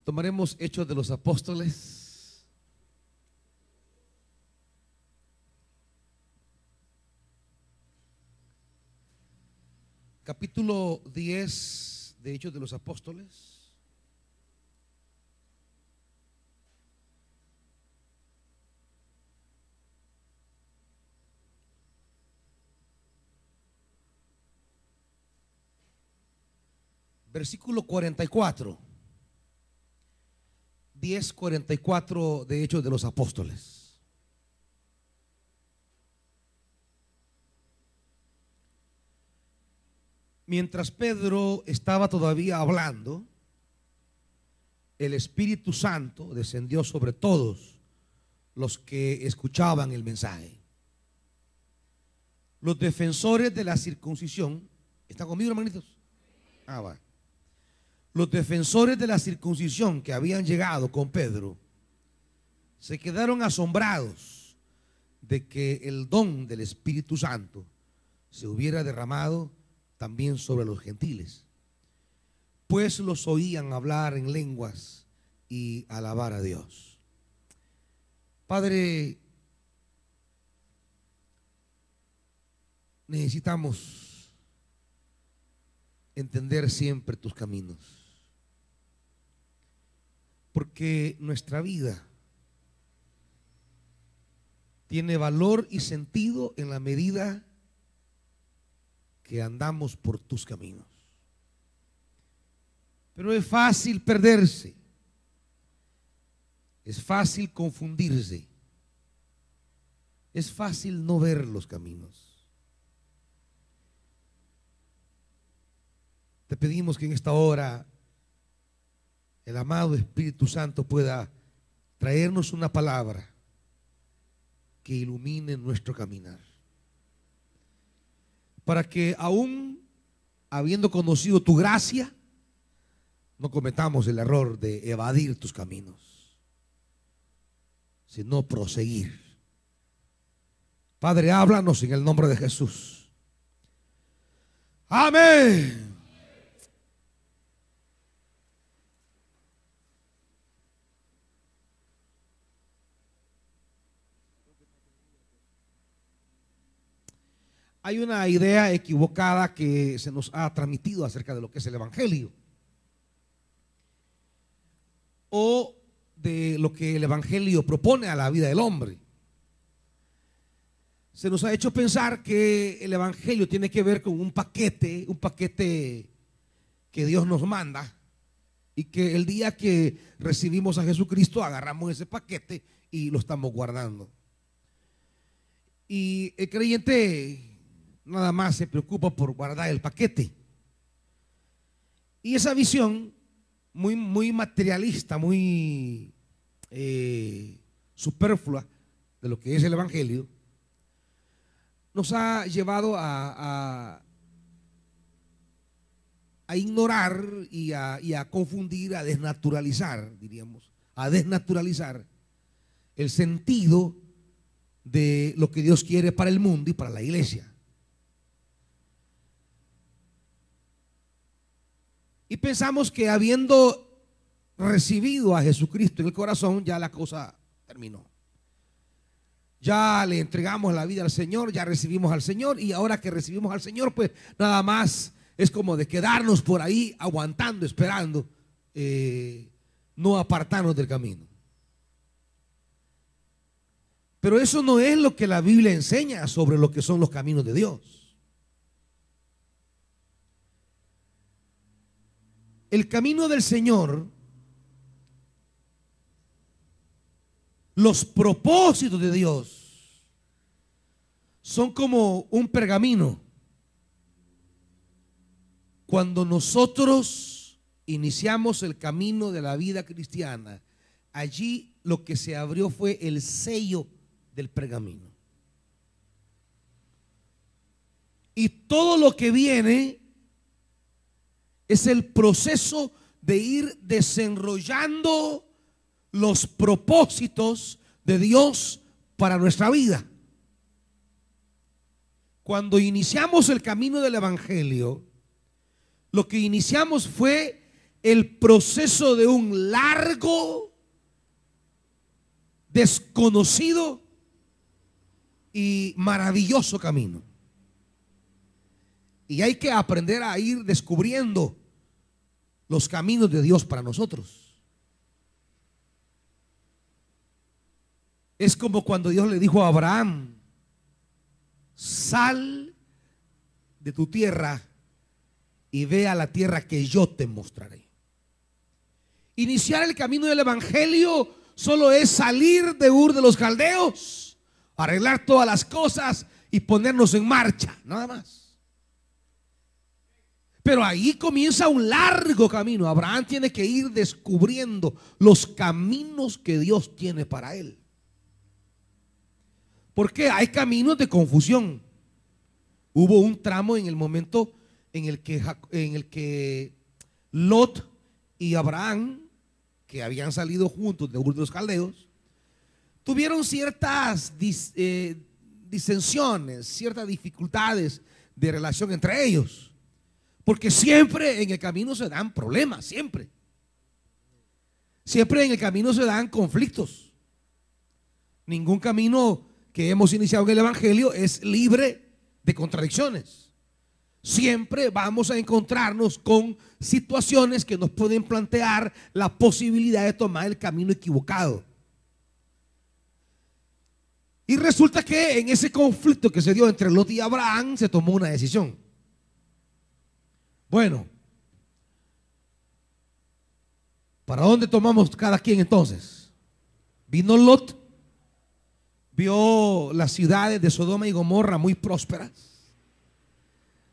Tomaremos Hechos de los Apóstoles. Capítulo 10 de Hechos de los Apóstoles. Versículo 44. 10:44 de Hechos de los Apóstoles. Mientras Pedro estaba todavía hablando, el Espíritu Santo descendió sobre todos los que escuchaban el mensaje. Los defensores de la circuncisión, ¿están conmigo, hermanitos? Va. Los defensores de la circuncisión que habían llegado con Pedro se quedaron asombrados de que el don del Espíritu Santo se hubiera derramado también sobre los gentiles, pues los oían hablar en lenguas y alabar a Dios. Padre, necesitamos entender siempre tus caminos, porque nuestra vida tiene valor y sentido en la medida que andamos por tus caminos. Pero es fácil perderse, es fácil confundirse, es fácil no ver los caminos. Te pedimos que en esta hora el amado Espíritu Santo pueda traernos una palabra que ilumine nuestro caminar, para que aún habiendo conocido tu gracia, no cometamos el error de evadir tus caminos, sino proseguir. Padre, háblanos en el nombre de Jesús. Amén. Hay una idea equivocada que se nos ha transmitido acerca de lo que es el Evangelio, o de lo que el Evangelio propone a la vida del hombre. Se nos ha hecho pensar que el Evangelio tiene que ver con un paquete que Dios nos manda, y que el día que recibimos a Jesucristo agarramos ese paquete y lo estamos guardando. Y el creyente nada más se preocupa por guardar el paquete. Y esa visión muy materialista, muy superflua de lo que es el Evangelio, nos ha llevado a ignorar y a confundir, a desnaturalizar, diríamos, a desnaturalizar el sentido de lo que Dios quiere para el mundo y para la iglesia. Y pensamos que habiendo recibido a Jesucristo en el corazón, ya la cosa terminó. Ya le entregamos la vida al Señor, ya recibimos al Señor, y ahora que recibimos al Señor, pues nada más es como de quedarnos por ahí aguantando, esperando, no apartarnos del camino. Pero eso no es lo que la Biblia enseña sobre lo que son los caminos de Dios. El camino del Señor, los propósitos de Dios son como un pergamino. Cuando nosotros iniciamos el camino de la vida cristiana, allí lo que se abrió fue el sello del pergamino. Y todo lo que viene es el proceso de ir desenrollando los propósitos de Dios para nuestra vida. Cuando iniciamos el camino del Evangelio, lo que iniciamos fue el proceso de un largo, desconocido y maravilloso camino. Y hay que aprender a ir descubriendo los caminos de Dios para nosotros. Es como cuando Dios le dijo a Abraham: sal de tu tierra y ve a la tierra que yo te mostraré. Iniciar el camino del evangelio solo es salir de Ur de los Caldeos, arreglar todas las cosas y ponernos en marcha, nada más. Pero ahí comienza un largo camino. Abraham tiene que ir descubriendo los caminos que Dios tiene para él. Porque hay caminos de confusión. Hubo un tramo en el momento en el que Lot y Abraham, que habían salido juntos de Ur de los Caldeos, tuvieron ciertas disensiones, ciertas dificultades de relación entre ellos. Porque siempre en el camino se dan problemas, siempre. Siempre en el camino se dan conflictos. Ningún camino que hemos iniciado en el evangelio es libre de contradicciones. Siempre vamos a encontrarnos con situaciones que nos pueden plantear la posibilidad de tomar el camino equivocado. Y resulta que en ese conflicto que se dio entre Lot y Abraham se tomó una decisión. Bueno, ¿para dónde tomamos cada quien entonces? Vino Lot, vio las ciudades de Sodoma y Gomorra muy prósperas,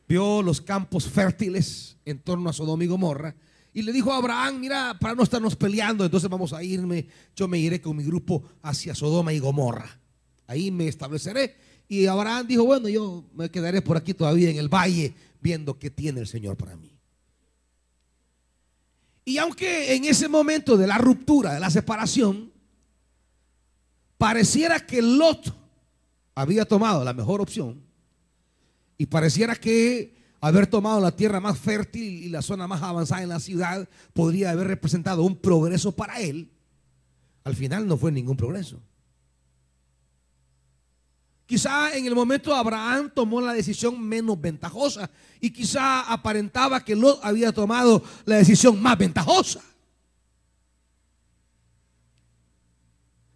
vio los campos fértiles en torno a Sodoma y Gomorra, y le dijo a Abraham: mira, para no estarnos peleando, entonces vamos a irme, yo me iré con mi grupo hacia Sodoma y Gomorra, ahí me estableceré. Y Abraham dijo: bueno, yo me quedaré por aquí todavía en el valle, viendo qué tiene el Señor para mí. Y aunque en ese momento de la ruptura, de la separación, pareciera que Lot había tomado la mejor opción, y pareciera que haber tomado la tierra más fértil y la zona más avanzada en la ciudad podría haber representado un progreso para él, al final no fue ningún progreso. Quizá en el momento Abraham tomó la decisión menos ventajosa, y quizá aparentaba que Lot había tomado la decisión más ventajosa.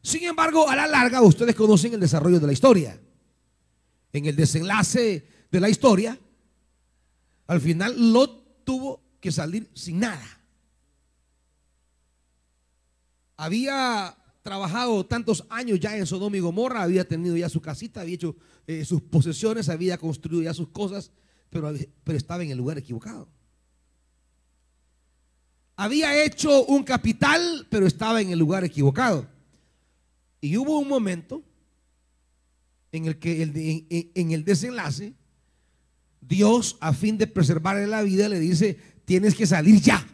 Sin embargo, a la larga, ustedes conocen el desarrollo de la historia. En el desenlace de la historia, al final Lot tuvo que salir sin nada. Había trabajado tantos años ya en Sodoma y Gomorra, había tenido ya su casita, había hecho sus posesiones, había construido ya sus cosas, pero estaba en el lugar equivocado. Había hecho un capital, pero estaba en el lugar equivocado. Y hubo un momento en el que en el desenlace, Dios, a fin de preservarle la vida, le dice: tienes que salir ya,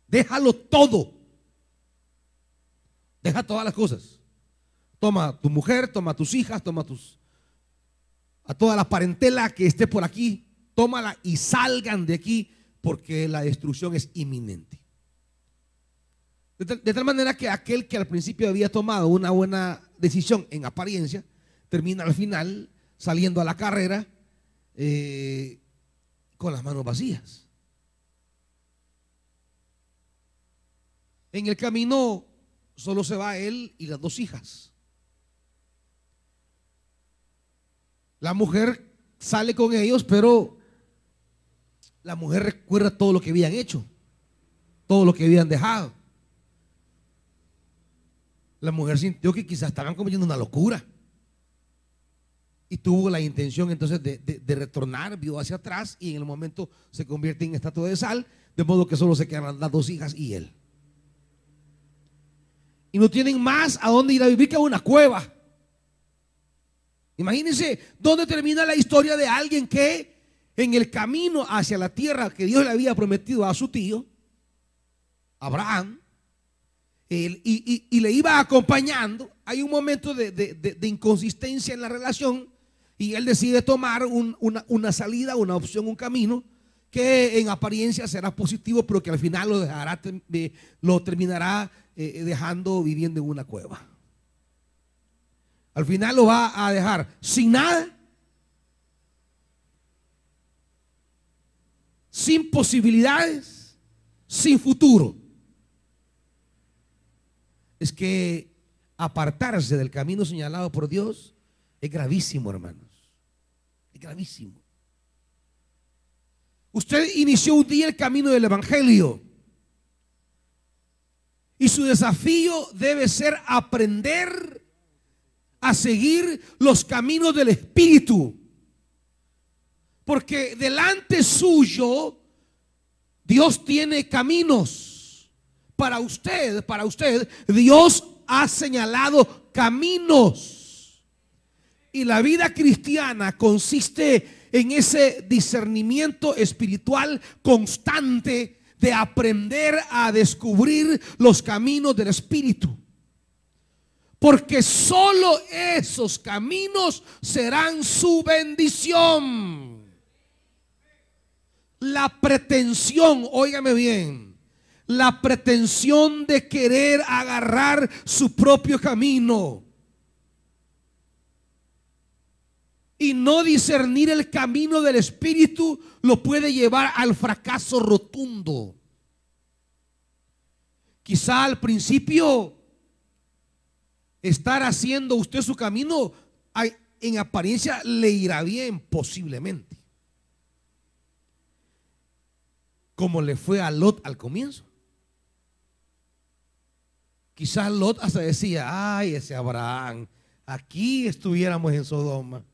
déjalo todo. Deja todas las cosas. Toma tu mujer, toma tus hijas, toma a toda la parentela que esté por aquí, tómala y salgan de aquí, porque la destrucción es inminente. De tal manera que aquel que al principio había tomado una buena decisión en apariencia, termina al final saliendo a la carrera con las manos vacías. En el camino solo se va él y las dos hijas. La mujer sale con ellos, pero la mujer recuerda todo lo que habían hecho, todo lo que habían dejado. La mujer sintió que quizás estaban cometiendo una locura y tuvo la intención entonces de retornar, vio hacia atrás, y en el momento se convierte en estatua de sal, de modo que solo se quedan las dos hijas y él. Y no tienen más a dónde ir a vivir que a una cueva. Imagínense dónde termina la historia de alguien que en el camino hacia la tierra que Dios le había prometido a su tío Abraham, y le iba acompañando. Hay un momento de inconsistencia en la relación, y él decide tomar una salida, una opción, un camino que en apariencia será positivo, pero que al final lo terminará dejando viviendo en una cueva. Al final lo va a dejar sin nada, sin posibilidades, sin futuro. Es que apartarse del camino señalado por Dios es gravísimo, hermanos. Es gravísimo. Usted inició un día el camino del Evangelio y su desafío debe ser aprender a seguir los caminos del Espíritu, porque delante suyo Dios tiene caminos para usted. Para usted Dios ha señalado caminos, y la vida cristiana consiste en ese discernimiento espiritual constante de aprender a descubrir los caminos del Espíritu, porque solo esos caminos serán su bendición. La pretensión, óigame bien, la pretensión de querer agarrar su propio camino y no discernir el camino del Espíritu lo puede llevar al fracaso rotundo. Quizá al principio estar haciendo usted su camino en apariencia le irá bien, posiblemente, como le fue a Lot al comienzo. Quizás Lot hasta decía: ay, ese Abraham, aquí estuviéramos en Sodoma.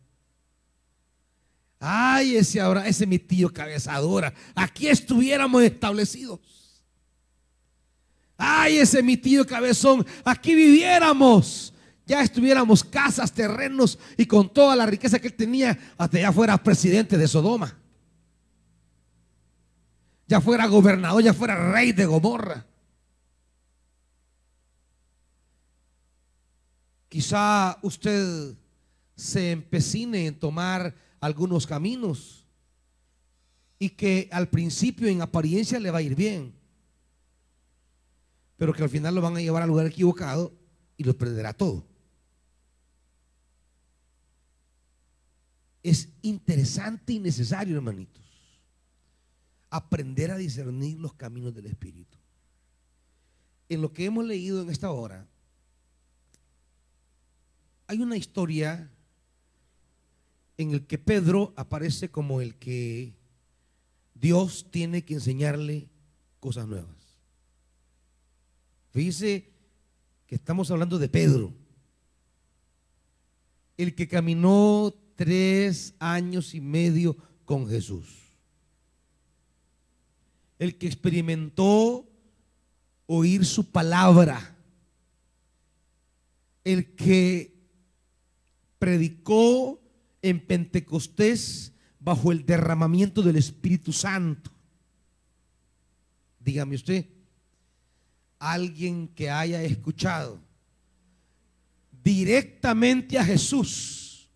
Ay, ese Abraham, ese mi tío cabezadora, aquí estuviéramos establecidos. Ay, ese mi tío cabezón, aquí viviéramos, ya estuviéramos casas, terrenos y con toda la riqueza que él tenía, hasta ya fuera presidente de Sodoma, ya fuera gobernador, ya fuera rey de Gomorra. Quizá usted se empecine en tomar algunos caminos y que al principio en apariencia le va a ir bien, pero que al final lo van a llevar al lugar equivocado y lo perderá todo. Es interesante y necesario, hermanitos, aprender a discernir los caminos del Espíritu. En lo que hemos leído en esta hora hay una historia en el que Pedro aparece como el que Dios tiene que enseñarle cosas nuevas. Fíjese que estamos hablando de Pedro, el que caminó 3 años y medio con Jesús, el que experimentó oír su palabra, el que predicó en Pentecostés bajo el derramamiento del Espíritu Santo. Dígame usted, alguien que haya escuchado directamente a Jesús,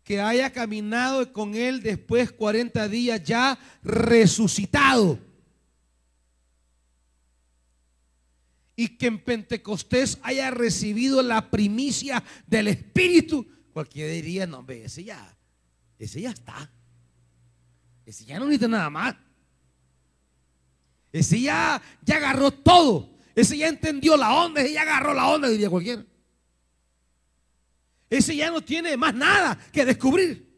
que haya caminado con él después 40 días ya resucitado, y que en Pentecostés haya recibido la primicia del Espíritu, cualquiera diría: no, hombre, ese ya está, ese ya no necesita nada más, ese ya agarró todo, ese ya entendió la onda, ese ya agarró la onda, diría cualquiera. Ese ya no tiene más nada que descubrir.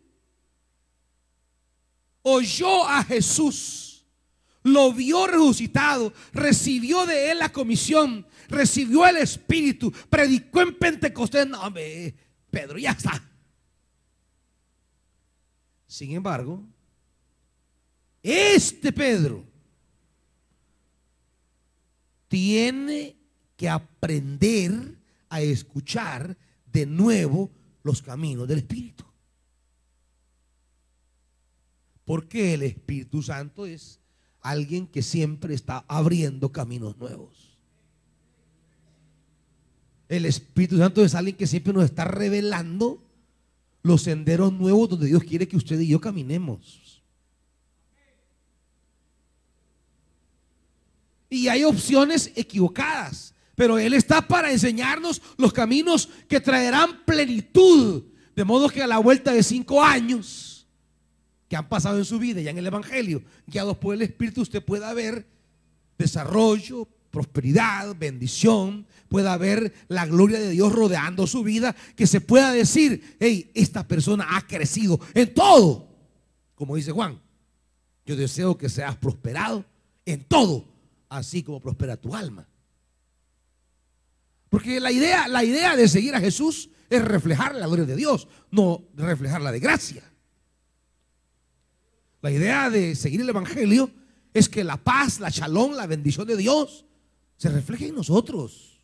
Oyó a Jesús, lo vio resucitado, recibió de él la comisión, recibió el Espíritu, predicó en Pentecostés. No, hombre, Pedro ya está. Sin embargo, este Pedro tiene que aprender a escuchar de nuevo los caminos del Espíritu, porque el Espíritu Santo es alguien que siempre está abriendo caminos nuevos. El Espíritu Santo es alguien que siempre nos está revelando los senderos nuevos donde Dios quiere que usted y yo caminemos. y hay opciones equivocadas, pero Él está para enseñarnos los caminos que traerán plenitud, de modo que a la vuelta de 5 años que han pasado en su vida ya en el Evangelio, guiados por el Espíritu, usted pueda ver desarrollo, prosperidad, bendición, pueda ver la gloria de Dios rodeando su vida, que se pueda decir: hey, esta persona ha crecido en todo, como dice Juan. Yo deseo que seas prosperado en todo, así como prospera tu alma. Porque la idea de seguir a Jesús es reflejar la gloria de Dios, no reflejar la de gracia. La idea de seguir el Evangelio es que la paz, la shalom, la bendición de Dios se refleje en nosotros.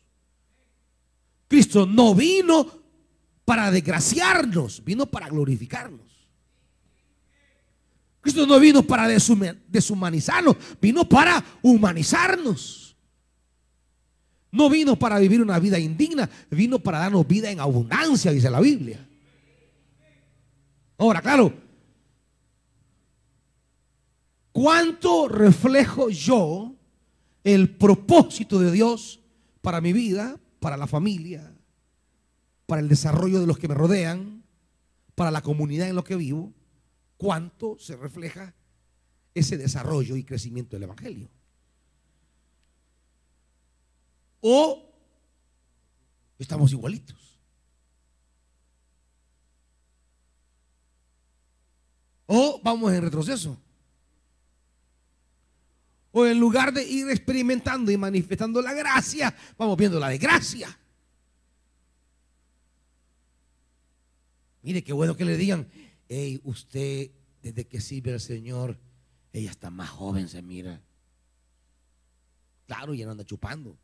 Cristo no vino para desgraciarnos, vino para glorificarnos. Cristo no vino para deshumanizarnos, vino para humanizarnos. No vino para vivir una vida indigna, vino para darnos vida en abundancia, dice la Biblia. Ahora, claro, ¿cuánto reflejo yo el propósito de Dios para mi vida, para la familia, para el desarrollo de los que me rodean, para la comunidad en la que vivo? ¿Cuánto se refleja ese desarrollo y crecimiento del Evangelio? ¿O estamos igualitos? ¿O vamos en retroceso? ¿O en lugar de ir experimentando y manifestando la gracia, vamos viendo la desgracia? Mire, qué bueno que le digan: hey, usted desde que sirve al Señor, ella está más joven, se mira. Claro, ya no anda chupando.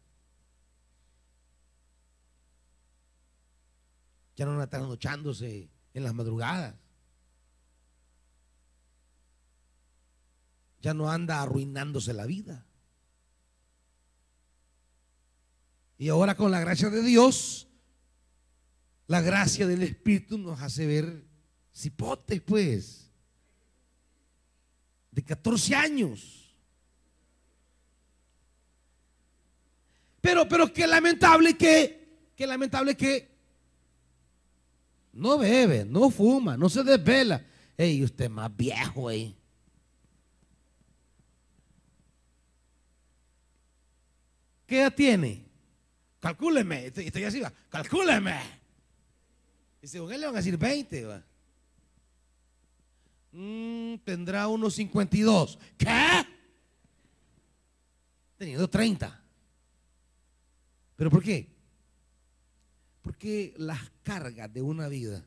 Ya no anda trasnochándose en las madrugadas. Ya no anda arruinándose la vida. Y ahora, con la gracia de Dios, la gracia del Espíritu nos hace ver cipotes, pues, de 14 años. Pero qué lamentable que no bebe, no fuma, no se desvela. Ey, usted más viejo ahí. ¿Qué edad tiene? Calcúleme. Estoy así, va. Calcúleme. Y según él le van a decir 20, va. Tendrá unos 52. ¿Qué? Teniendo 30. ¿Pero por qué? Porque las cargas de una vida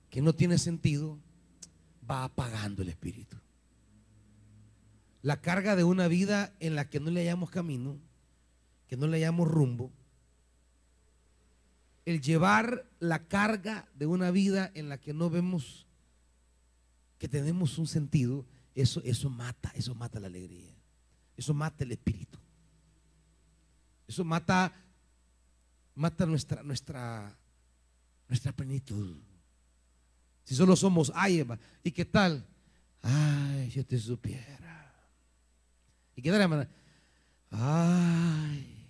que no tiene sentido va apagando el espíritu. La carga de una vida en la que no le hallamos camino, que no le hallamos rumbo, el llevar la carga de una vida en la que no vemos que tenemos un sentido, eso mata la alegría, eso mata el espíritu, eso mata nuestra plenitud. Si solo somos, ay, ¿y qué tal? Ay, si te supiera. ¿Y qué tal, hermana? Ay,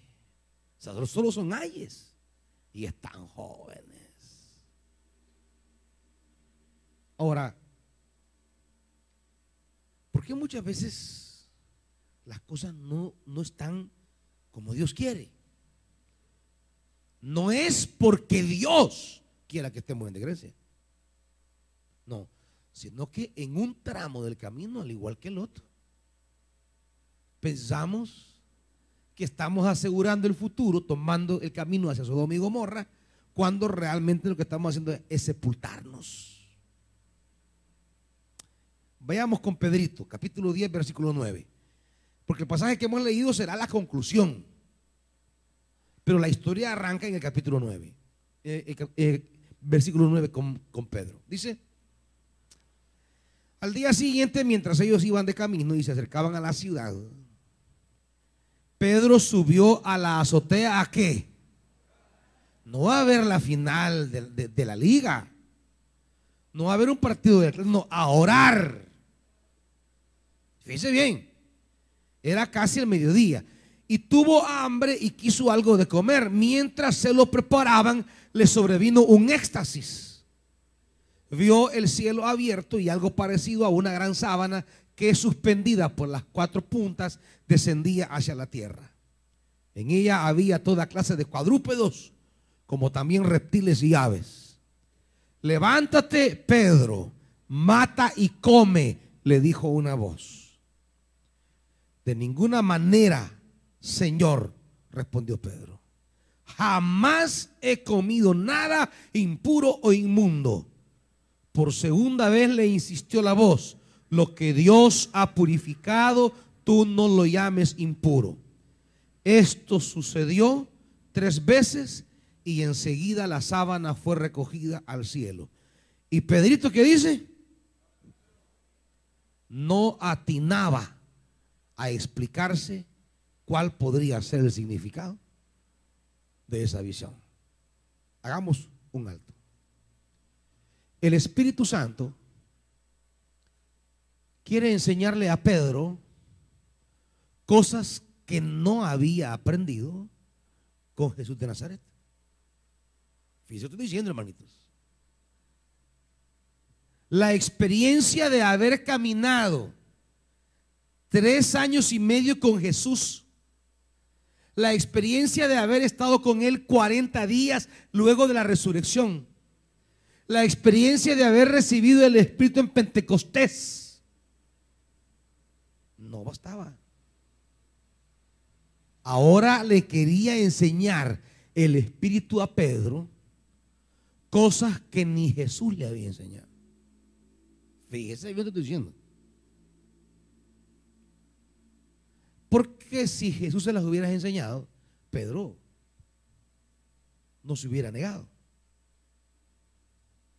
o sea, solo son ayes y están jóvenes. Ahora, ¿por qué muchas veces las cosas no están como Dios quiere? No es porque Dios quiera que estemos en desgracia, no, sino que en un tramo del camino, al igual que el otro, pensamos que estamos asegurando el futuro, tomando el camino hacia Sodoma y Gomorra, cuando realmente lo que estamos haciendo es sepultarnos. Vayamos con Pedrito, capítulo 10, versículo 9, porque el pasaje que hemos leído será la conclusión, pero la historia arranca en el capítulo 9, versículo 9 con Pedro. Dice: al día siguiente, mientras ellos iban de camino y se acercaban a la ciudad, Pedro subió a la azotea. ¿A qué? No a ver la final de la liga, no a ver un partido no, a orar. Fíjense bien, Era casi el mediodía. Y tuvo hambre y quiso algo de comer. Mientras se lo preparaban, le sobrevino un éxtasis. Vio el cielo abierto y algo parecido a una gran sábana que, suspendida por las 4 puntas, descendía hacia la tierra. En ella había toda clase de cuadrúpedos, como también reptiles y aves. Levántate, Pedro, mata y come, le dijo una voz. De ninguna manera, Señor, respondió Pedro. Jamás he comido nada impuro o inmundo. Por segunda vez le insistió la voz. Lo que Dios ha purificado, tú no lo llames impuro. Esto sucedió 3 veces y enseguida la sábana fue recogida al cielo. Y Pedrito, ¿qué dice? No atinaba a explicarse cuál podría ser el significado de esa visión. Hagamos un alto. El Espíritu Santo quiere enseñarle a Pedro cosas que no había aprendido con Jesús de Nazaret. Fíjense lo que estoy diciendo, hermanitos. La experiencia de haber caminado 3 años y medio con Jesús, la experiencia de haber estado con Él 40 días luego de la resurrección, la experiencia de haber recibido el Espíritu en Pentecostés, no bastaba. Ahora le quería enseñar el Espíritu a Pedro cosas que ni Jesús le había enseñado. Fíjese bien lo que estoy diciendo. Porque si Jesús se las hubiera enseñado, Pedro no se hubiera negado.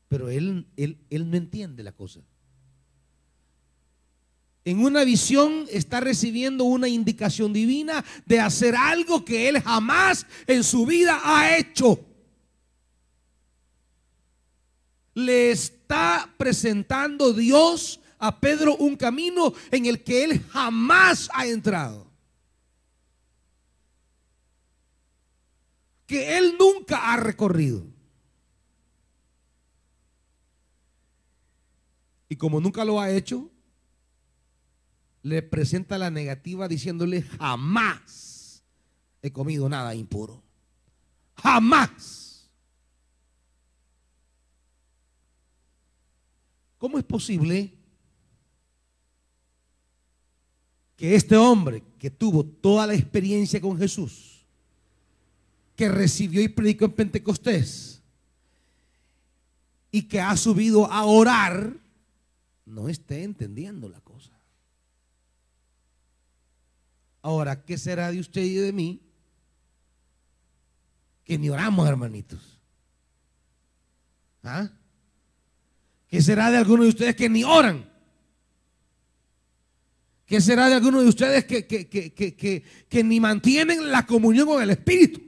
Pero él no entiende la cosa. En una visión está recibiendo una indicación divina de hacer algo que él jamás en su vida ha hecho. Le está presentando Dios a Pedro un camino en el que él jamás ha entrado, que él nunca ha recorrido. Y como nunca lo ha hecho, le presenta la negativa diciéndole: jamás he comido nada impuro. Jamás. ¿Cómo es posible que este hombre que tuvo toda la experiencia con Jesús, que recibió y predicó en Pentecostés y que ha subido a orar, no esté entendiendo la cosa? Ahora, ¿qué será de usted y de mí que ni oramos, hermanitos? ¿Ah? ¿Qué será de algunos de ustedes que ni oran? ¿Qué será de algunos de ustedes que ni mantienen la comunión con el Espíritu?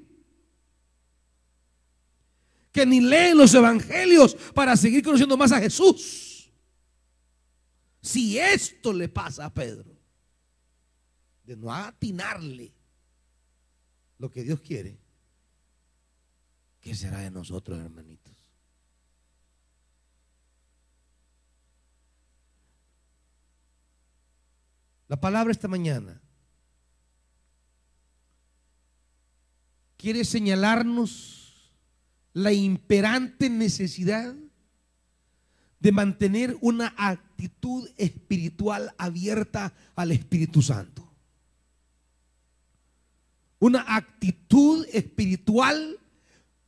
Que ni leen los evangelios para seguir conociendo más a Jesús. Si esto le pasa a Pedro, de no atinarle lo que Dios quiere, ¿qué será de nosotros, hermanitos? La palabra esta mañana quiere señalarnos la imperante necesidad de mantener una actitud espiritual abierta al Espíritu Santo. Una actitud espiritual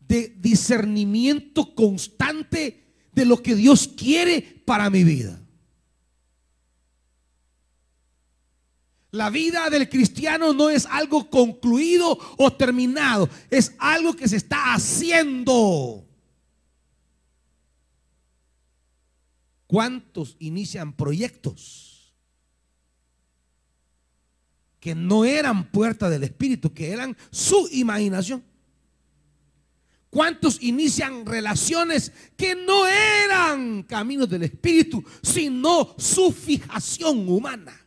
de discernimiento constante de lo que Dios quiere para mi vida. La vida del cristiano no es algo concluido o terminado, es algo que se está haciendo. ¿Cuántos inician proyectos que no eran puerta del Espíritu, que eran su imaginación? ¿Cuántos inician relaciones que no eran caminos del Espíritu, sino su fijación humana?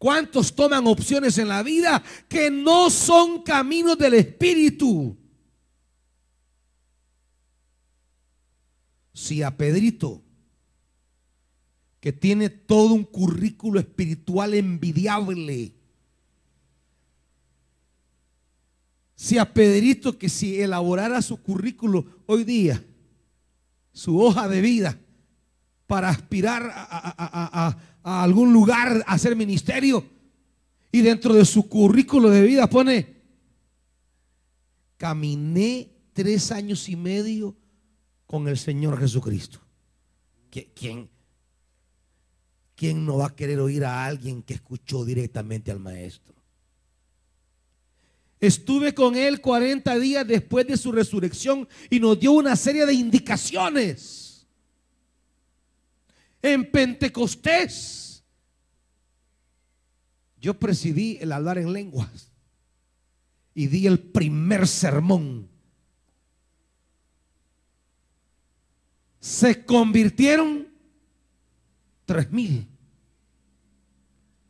¿Cuántos toman opciones en la vida que no son caminos del Espíritu? Si a Pedrito, que tiene todo un currículo espiritual envidiable, si a Pedrito, que si elaborara su currículo hoy día, su hoja de vida para aspirar a algún lugar, a hacer ministerio, y dentro de su currículo de vida pone: caminé 3 años y medio con el Señor Jesucristo. ¿Quién no va a querer oír a alguien que escuchó directamente al Maestro? Estuve con él 40 días después de su resurrección y nos dio una serie de indicaciones. En Pentecostés yo presidí el hablar en lenguas y di el primer sermón. Se convirtieron 3,000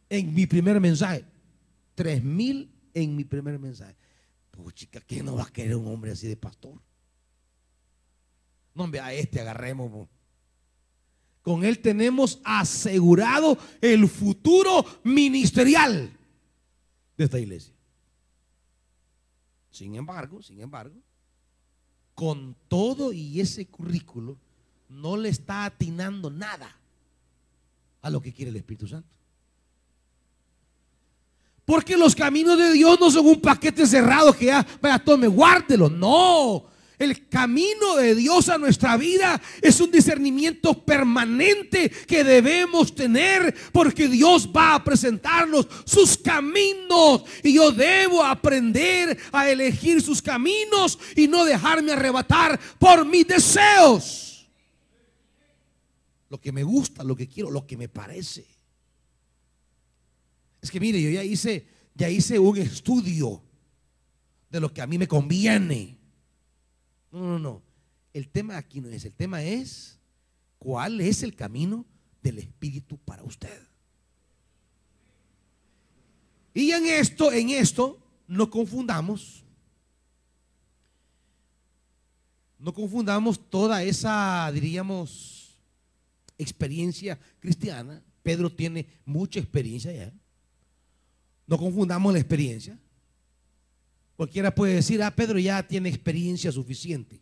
en mi primer mensaje. 3,000 en mi primer mensaje. Pues chica, ¿quién no va a querer un hombre así de pastor? No, hombre, a este agarremos. Con él tenemos asegurado el futuro ministerial de esta iglesia. Sin embargo, con todo y ese currículo, no le está atinando nada a lo que quiere el Espíritu Santo. Porque los caminos de Dios no son un paquete cerrado que ya, vaya, tome, guárdelo. No, el camino de Dios a nuestra vida es un discernimiento permanente que debemos tener, porque Dios va a presentarnos sus caminos y yo debo aprender a elegir sus caminos y no dejarme arrebatar por mis deseos, lo que me gusta, lo que quiero, lo que me parece. Es que mire, yo ya hice un estudio de lo que a mí me conviene. No. El tema aquí no es. El tema es cuál es el camino del Espíritu para usted. Y en esto no confundamos toda esa, diríamos, experiencia cristiana. Pedro tiene mucha experiencia ya. No confundamos la experiencia. Cualquiera puede decir: Pedro ya tiene experiencia suficiente.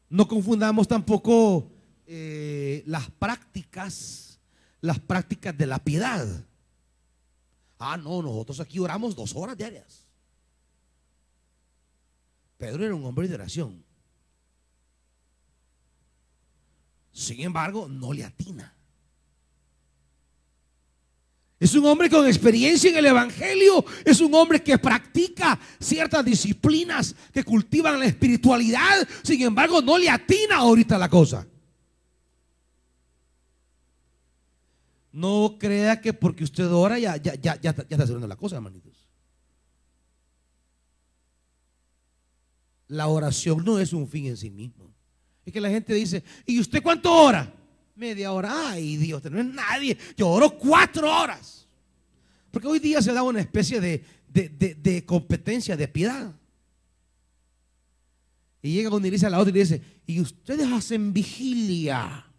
No confundamos tampoco las prácticas de la piedad. No, nosotros aquí oramos 2 horas diarias. Pedro era un hombre de oración. Sin embargo, no le atina. Es un hombre con experiencia en el Evangelio. Es un hombre que practica ciertas disciplinas que cultivan la espiritualidad. Sin embargo, no le atina ahorita la cosa. No crea que porque usted ora ya está haciendo la cosa, hermanitos. La oración no es un fin en sí mismo. Es que la gente dice: ¿y usted cuánto ora? Media hora. Ay, Dios, no es nadie. Yo oro 4 horas. Porque hoy día se da una especie de competencia de piedad. Y llega donde dice a la otra y le dice: ¿y ustedes hacen vigilia?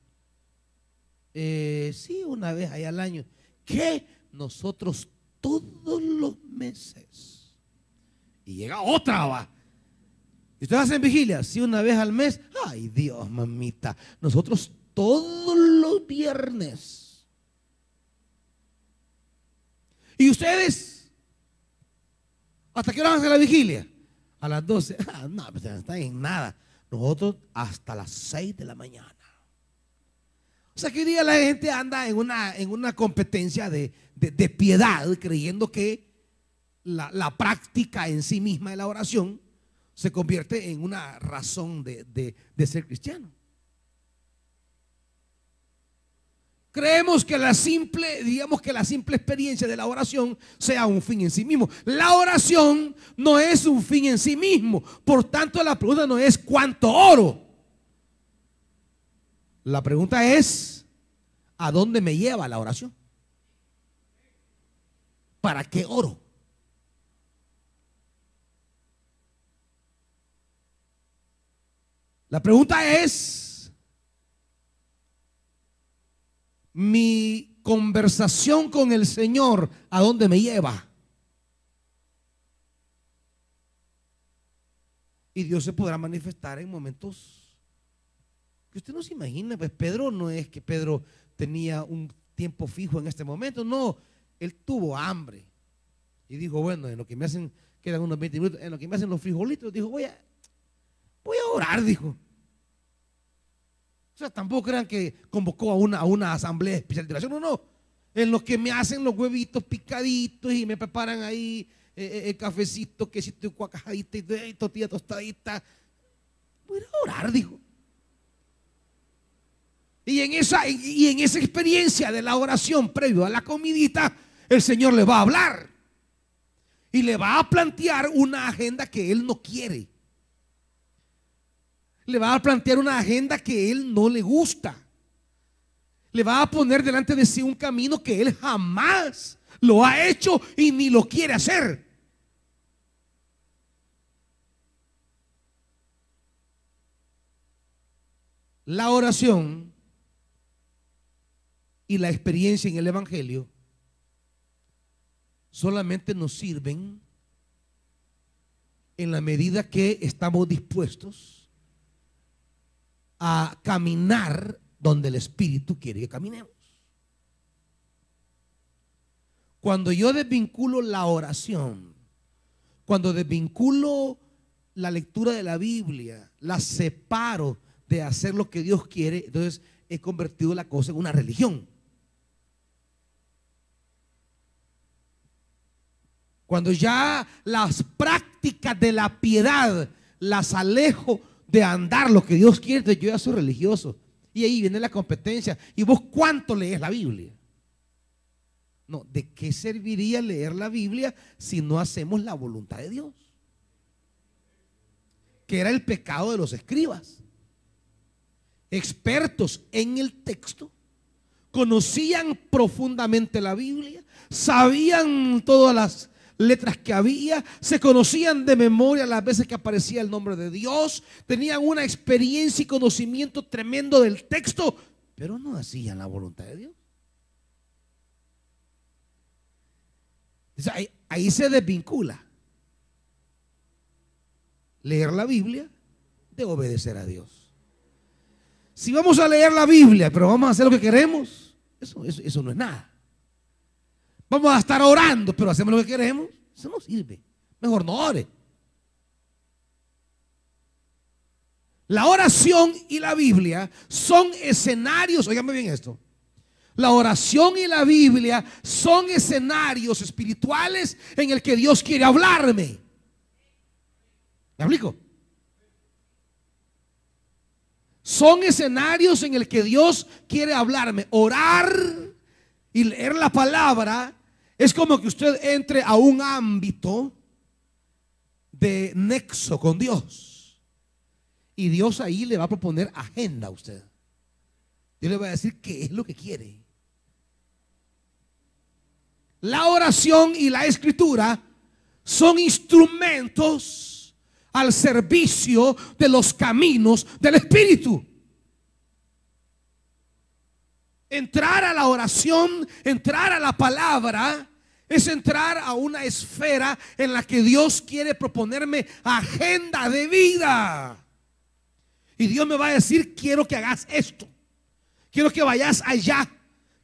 Sí, una vez ahí al año. ¿Qué? Nosotros todos los meses. Y llega otra, va. ¿Y ustedes hacen vigilia? Sí, una vez al mes. Ay, Dios, mamita, nosotros todos los viernes. ¿Y ustedes? ¿Hasta qué hora van a hacer la vigilia? A las 12. No, pues no están en nada. Nosotros hasta las 6 de la mañana. O sea que hoy día la gente anda en una competencia de piedad, creyendo que la práctica en sí misma de la oración se convierte en una razón de ser cristiano. Creemos que la simple experiencia de la oración sea un fin en sí mismo. La oración no es un fin en sí mismo. Por tanto, la pregunta no es cuánto oro. La pregunta es ¿A dónde me lleva la oración? ¿Para qué oro? La pregunta es, mi conversación con el Señor, ¿a dónde me lleva? Y Dios se podrá manifestar en momentos que usted no se imagina. Pues Pedro, no es que Pedro tenía un tiempo fijo en este momento, no, él tuvo hambre y dijo, bueno, en lo que me hacen, quedan unos 20 minutos, en lo que me hacen los frijolitos, dijo, voy a orar, dijo. O sea, tampoco crean que convocó a una asamblea especial de oración, no, en lo que me hacen los huevitos picaditos y me preparan ahí el cafecito, quesito y cuacajadita y tortilla tostadita, voy a orar, dijo. Y en esa experiencia de la oración previo a la comidita, el Señor le va a hablar y le va a plantear una agenda que él no quiere. Le va a plantear una agenda que él no le gusta. Le va a poner delante de sí un camino que él jamás lo ha hecho y ni lo quiere hacer. La oración y la experiencia en el Evangelio solamente nos sirven en la medida que estamos dispuestos a caminar donde el Espíritu quiere que caminemos. Cuando yo desvinculo la oración, cuando desvinculo la lectura de la Biblia, la separo de hacer lo que Dios quiere, entonces he convertido la cosa en una religión. Cuando ya las prácticas de la piedad las alejo de andar lo que Dios quiere, entonces yo ya soy religioso. Y ahí viene la competencia. ¿Y vos cuánto lees la Biblia? No, ¿de qué serviría leer la Biblia si no hacemos la voluntad de Dios? Que era el pecado de los escribas. Expertos en el texto, conocían profundamente la Biblia, sabían todas las letras que había, se conocían de memoria las veces que aparecía el nombre de Dios, tenían una experiencia y conocimiento tremendo del texto, pero no hacían la voluntad de Dios. Ahí se desvincula leer la Biblia de obedecer a Dios. Si vamos a leer la Biblia, pero vamos a hacer lo que queremos, eso no es nada. Vamos a estar orando, pero hacemos lo que queremos, eso no sirve. Mejor no ore. La oración y la Biblia son escenarios, óigame bien esto. La oración y la Biblia son escenarios espirituales en el que Dios quiere hablarme. ¿Me explico? Son escenarios en el que Dios quiere hablarme. Orar y leer la palabra es como que usted entre a un ámbito de nexo con Dios. Y Dios ahí le va a proponer agenda a usted. Dios le va a decir qué es lo que quiere. La oración y la escritura son instrumentos al servicio de los caminos del Espíritu. Entrar a la oración, entrar a la palabra, es entrar a una esfera en la que Dios quiere proponerme agenda de vida. Y Dios me va a decir, quiero que hagas esto, quiero que vayas allá,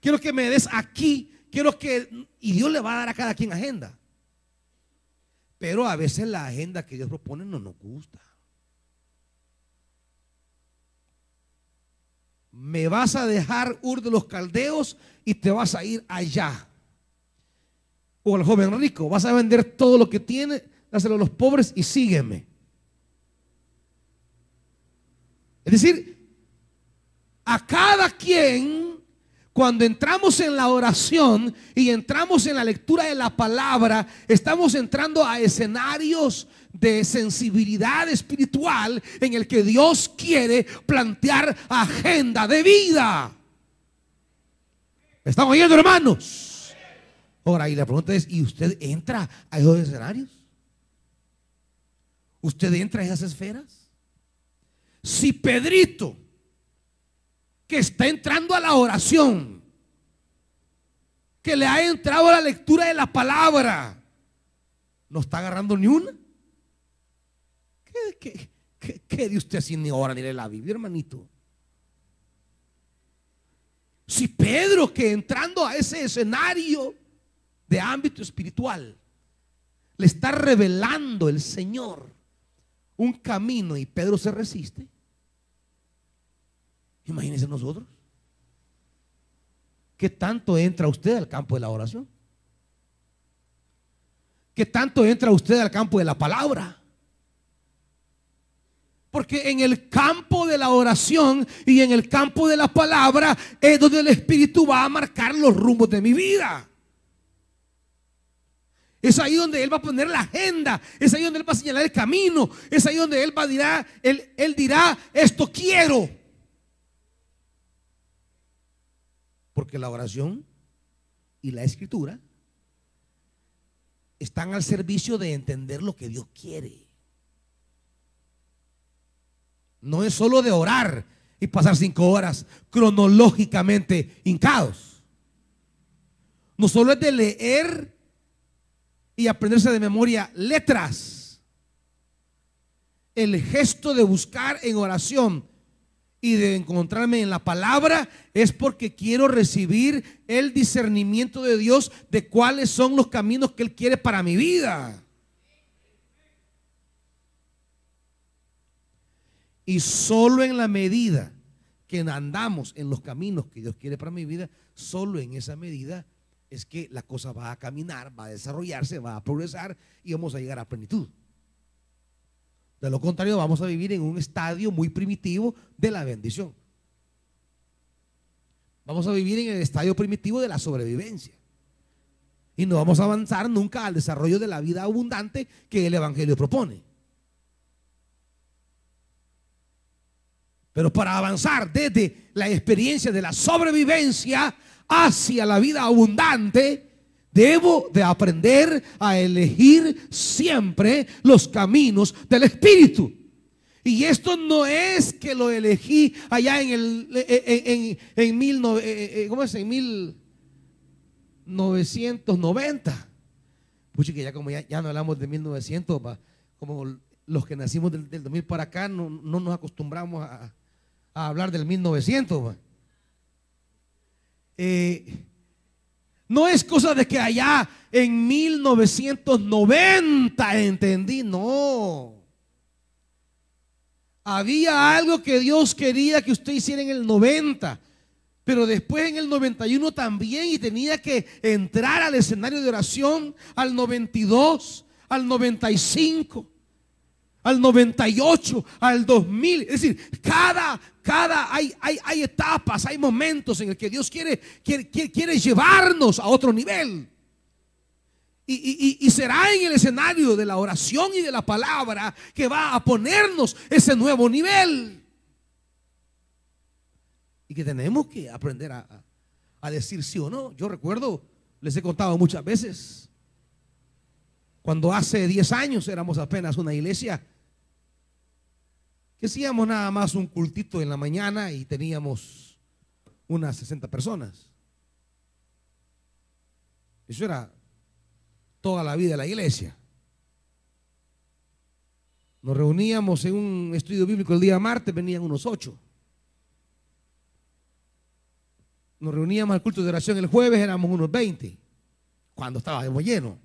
quiero que me des aquí, quiero que... Y Dios le va a dar a cada quien agenda. Pero a veces la agenda que Dios propone no nos gusta. Me vas a dejar Ur de los Caldeos y te vas a ir allá. O al joven rico, vas a vender todo lo que tiene, dáselo a los pobres y sígueme. Es decir, a cada quien, cuando entramos en la oración y entramos en la lectura de la palabra, estamos entrando a escenarios de sensibilidad espiritual en el que Dios quiere plantear agenda de vida. ¿Me están oyendo, hermanos? Ahora, y la pregunta es, ¿y usted entra a esos escenarios? ¿Usted entra a esas esferas? Si Pedrito, que está entrando a la oración, que le ha entrado a la lectura de la palabra, no está agarrando ni una, ¿qué de usted si ni ora ni lee la Biblia, hermanito? Si Pedro, que entrando a ese escenario de ámbito espiritual, le está revelando el Señor un camino y Pedro se resiste, imagínense nosotros. ¿Qué tanto entra usted al campo de la oración? ¿Qué tanto entra usted al campo de la palabra? Porque en el campo de la oración y en el campo de la palabra es donde el Espíritu va a marcar los rumbos de mi vida. Es ahí donde Él va a poner la agenda. Es ahí donde Él va a señalar el camino. Es ahí donde Él dirá, esto quiero. Porque la oración y la escritura están al servicio de entender lo que Dios quiere. No es solo de orar y pasar 5 horas cronológicamente hincados. No solo es de leer y aprenderse de memoria letras. El gesto de buscar en oración y de encontrarme en la palabra es porque quiero recibir el discernimiento de Dios de cuáles son los caminos que Él quiere para mi vida. Y solo en la medida que andamos en los caminos que Dios quiere para mi vida, solo en esa medida es que la cosa va a caminar, va a desarrollarse, va a progresar y vamos a llegar a plenitud. De lo contrario, vamos a vivir en un estadio muy primitivo de la bendición. Vamos a vivir en el estadio primitivo de la sobrevivencia. Y no vamos a avanzar nunca al desarrollo de la vida abundante que el Evangelio propone. Pero para avanzar desde la experiencia de la sobrevivencia hacia la vida abundante, debo de aprender a elegir siempre los caminos del Espíritu. Y esto no es que lo elegí allá en 1990. Pucha, que ya como ya no hablamos de 1900, como los que nacimos del 2000 para acá no nos acostumbramos a hablar del 1900. No es cosa de que allá en 1990 entendí, no. Había algo que Dios quería que usted hiciera en el 90, pero después en el 91 también, y tenía que entrar al escenario de oración al 92, al 95, al 98, al 2000. Es decir, hay etapas, hay momentos en el que Dios quiere llevarnos a otro nivel. Y será en el escenario de la oración y de la palabra que va a ponernos ese nuevo nivel. Y que tenemos que aprender a decir sí o no. Yo recuerdo, les he contado muchas veces, cuando hace 10 años éramos apenas una iglesia que hacíamos nada más un cultito en la mañana y teníamos unas 60 personas. Eso era toda la vida de la iglesia. Nos reuníamos en un estudio bíblico el día martes, venían unos 8. Nos reuníamos al culto de oración el jueves, éramos unos 20, cuando estábamos llenos.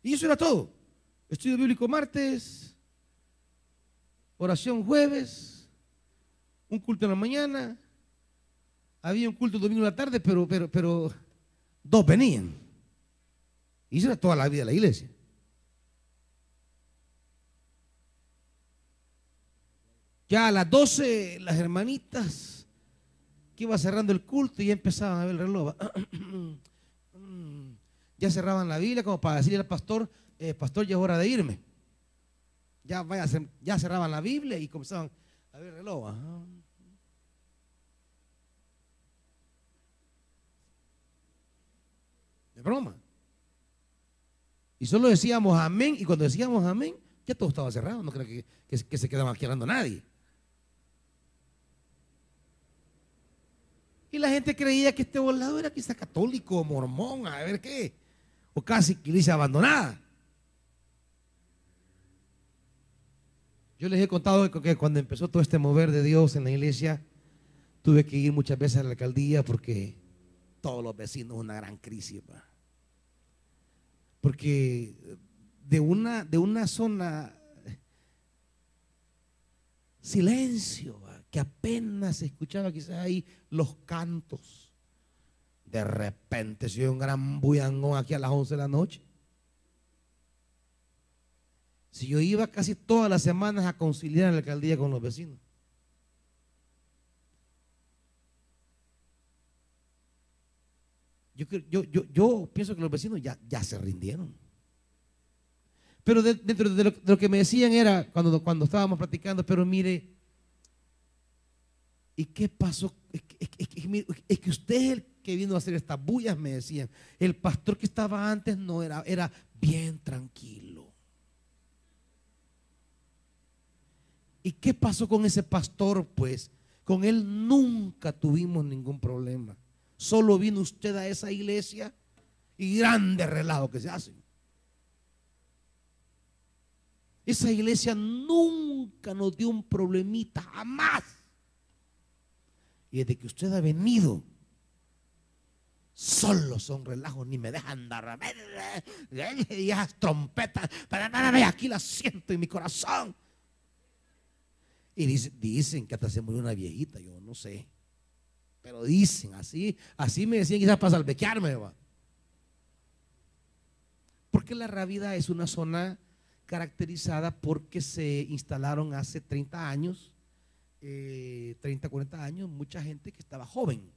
Y eso era todo. Estudio bíblico martes, oración jueves, un culto en la mañana, había un culto domingo en la tarde, pero 2 venían. Y eso era toda la vida de la iglesia. Ya a las 12 las hermanitas que iba cerrando el culto y ya empezaban a ver el reloj. Ya cerraban la Biblia como para decirle al pastor, pastor, ya es hora de irme. Ya cerraban la Biblia y comenzaban a ver el reloj. Y solo decíamos amén, y cuando decíamos amén, ya todo estaba cerrado. No creo que se quedaba aquí hablando nadie. Y la gente creía que este volado era quizá católico, mormón, a ver qué, o casi iglesia abandonada. Yo les he contado que cuando empezó todo este mover de Dios en la iglesia, tuve que ir muchas veces a la alcaldía porque todos los vecinos una gran crisis, ¿va? Porque de una zona silencio, ¿va? Que apenas se escuchaba quizás ahí los cantos. De repente se oye un gran bullangón aquí a las 11 de la noche. Si yo iba casi todas las semanas a conciliar en la alcaldía con los vecinos. Yo pienso que los vecinos ya se rindieron. Pero dentro de lo que me decían era, cuando estábamos platicando, pero mire, ¿y qué pasó? Es que usted es el que vino a hacer estas bullas, me decían. El pastor que estaba antes no era bien tranquilo. ¿Y qué pasó con ese pastor? Pues con él nunca tuvimos ningún problema. Solo vino usted a esa iglesia y grandes relatos que se hacen. Esa iglesia nunca nos dio un problemita, jamás. Y desde que usted ha venido, solo son relajos, ni me dejan dar y esas trompetas, aquí las siento en mi corazón. Y dicen que hasta se murió una viejita, yo no sé. Pero dicen, así me decían quizás para salvequearme, ¿va? Porque la Rábida es una zona caracterizada porque se instalaron hace 30 años, 30, 40 años, mucha gente que estaba joven.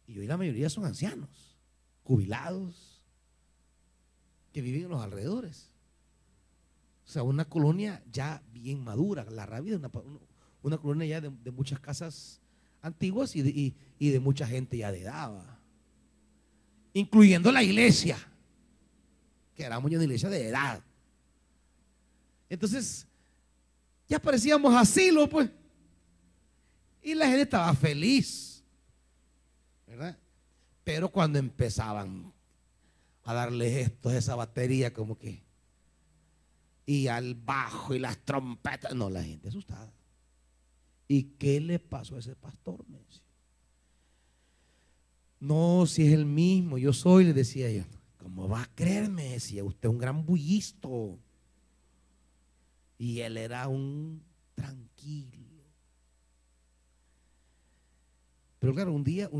Y hoy la mayoría son ancianos, jubilados, que viven en los alrededores. O sea, una colonia ya bien madura. La Rábida es una colonia ya de muchas casas antiguas y de mucha gente ya de edad, ¿va? Incluyendo la iglesia, que éramos una iglesia de edad. Entonces, ya parecíamos asilo, pues. Y la gente estaba feliz, ¿verdad? Pero cuando empezaban a darles esa batería como que, y al bajo y las trompetas, no, la gente asustada. ¿Y qué le pasó a ese pastor? Me decía. No, si es el mismo, yo soy, le decía yo. ¿Cómo va a creerme? Decía, usted es un gran bullisto. Y él era un tranquilo. Pero claro, un día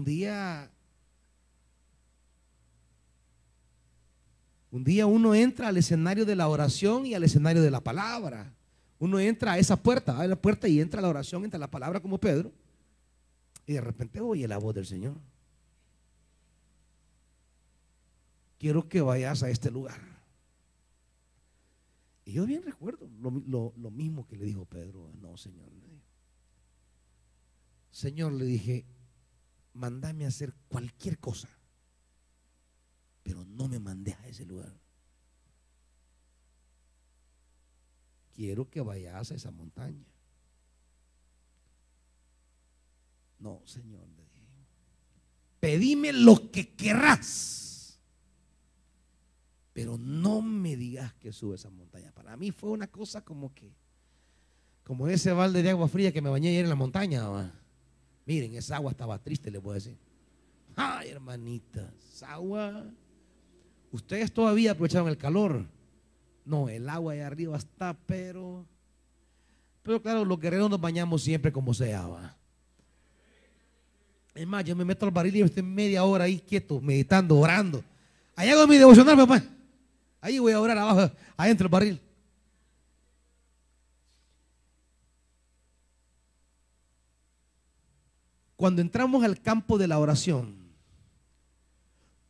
uno entra al escenario de la oración y al escenario de la palabra. Uno entra a esa puerta, abre la puerta y entra a la oración, entra la palabra como Pedro. Y de repente oye la voz del Señor. Quiero que vayas a este lugar. Y yo bien recuerdo lo mismo que le dijo Pedro. No, Señor. Señor, le dije, mándame a hacer cualquier cosa, pero no me mandes a ese lugar. Quiero que vayas a esa montaña. No, Señor, le dije, pedime lo que querrás, pero no me digas que sube esa montaña. Para mí fue una cosa como ese balde de agua fría que me bañé ayer en la montaña, ¿va? Miren, esa agua estaba triste, les voy a decir. Ay, hermanitas, esa agua. Ustedes todavía aprovecharon el calor. No, el agua allá arriba está, pero claro, los guerreros nos bañamos siempre como sea, ¿va? Es más, yo me meto al barril y estoy media hora ahí quieto, meditando, orando. Ahí hago mi devocional, papá. Ahí voy a orar abajo, adentro del barril. Cuando entramos al campo de la oración,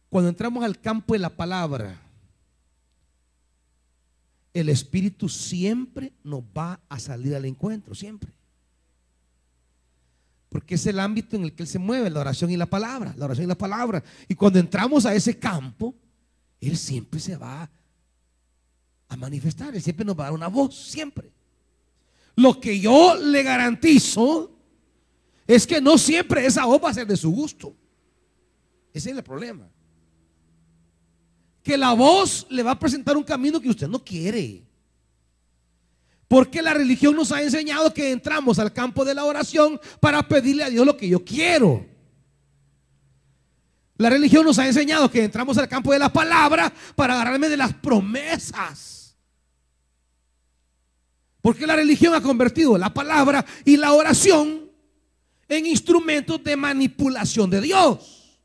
cuando entramos al campo de la palabra, el Espíritu siempre nos va a salir al encuentro, siempre. Porque es el ámbito en el que Él se mueve, la oración y la palabra, la oración y la palabra. Y cuando entramos a ese campo, Él siempre se va a manifestar, Él siempre nos va a dar una voz, siempre. Lo que yo le garantizo es que no siempre esa voz va a ser de su gusto. Ese es el problema. Que la voz le va a presentar un camino que usted no quiere. Porque la religión nos ha enseñado que entramos al campo de la oración para pedirle a Dios lo que yo quiero. La religión nos ha enseñado que entramos al campo de la palabra para agarrarme de las promesas. Porque la religión ha convertido la palabra y la oración en instrumentos de manipulación de Dios.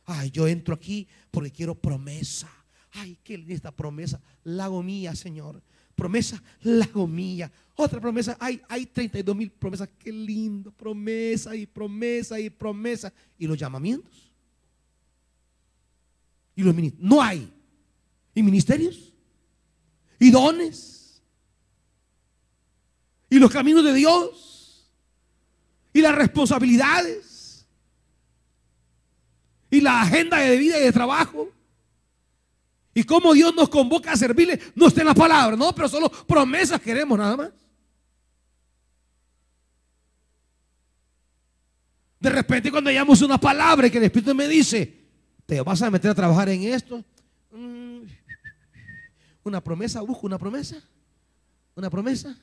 Ay, yo entro aquí porque quiero promesa. Ay, qué linda esta promesa. La hago mía, Señor. Promesa, la hago mía. Otra promesa, hay 32,000 promesas. Qué lindo, promesa y promesa y promesa. Y los llamamientos. Y los ministerios. No hay. Y ministerios. Y dones. Y los caminos de Dios. Y las responsabilidades. Y la agenda de vida y de trabajo. Y cómo Dios nos convoca a servirle. No está en la palabra, no, pero solo promesas queremos nada más. De repente cuando hallamos una palabra y que el Espíritu me dice, te vas a meter a trabajar en esto. Una promesa, busco una promesa. Una promesa.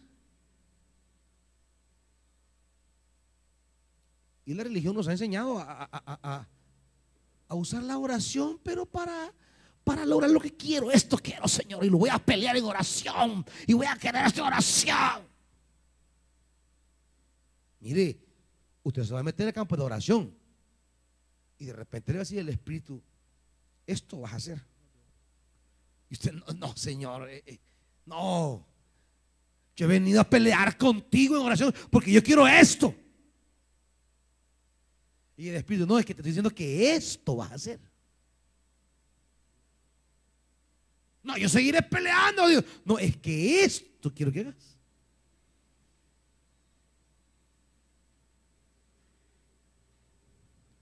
Y la religión nos ha enseñado a usar la oración, pero para lograr lo que quiero. Esto quiero, Señor, y lo voy a pelear en oración. Y voy a querer esta oración. Mire, usted se va a meter en el campo de oración. Y de repente le va a decir el Espíritu, esto vas a hacer. Y usted, no, Señor, no. Yo he venido a pelear contigo en oración porque yo quiero esto. Y el Espíritu, no, es que te estoy diciendo que esto vas a hacer. No, yo seguiré peleando, Dios. No, es que esto quiero que hagas.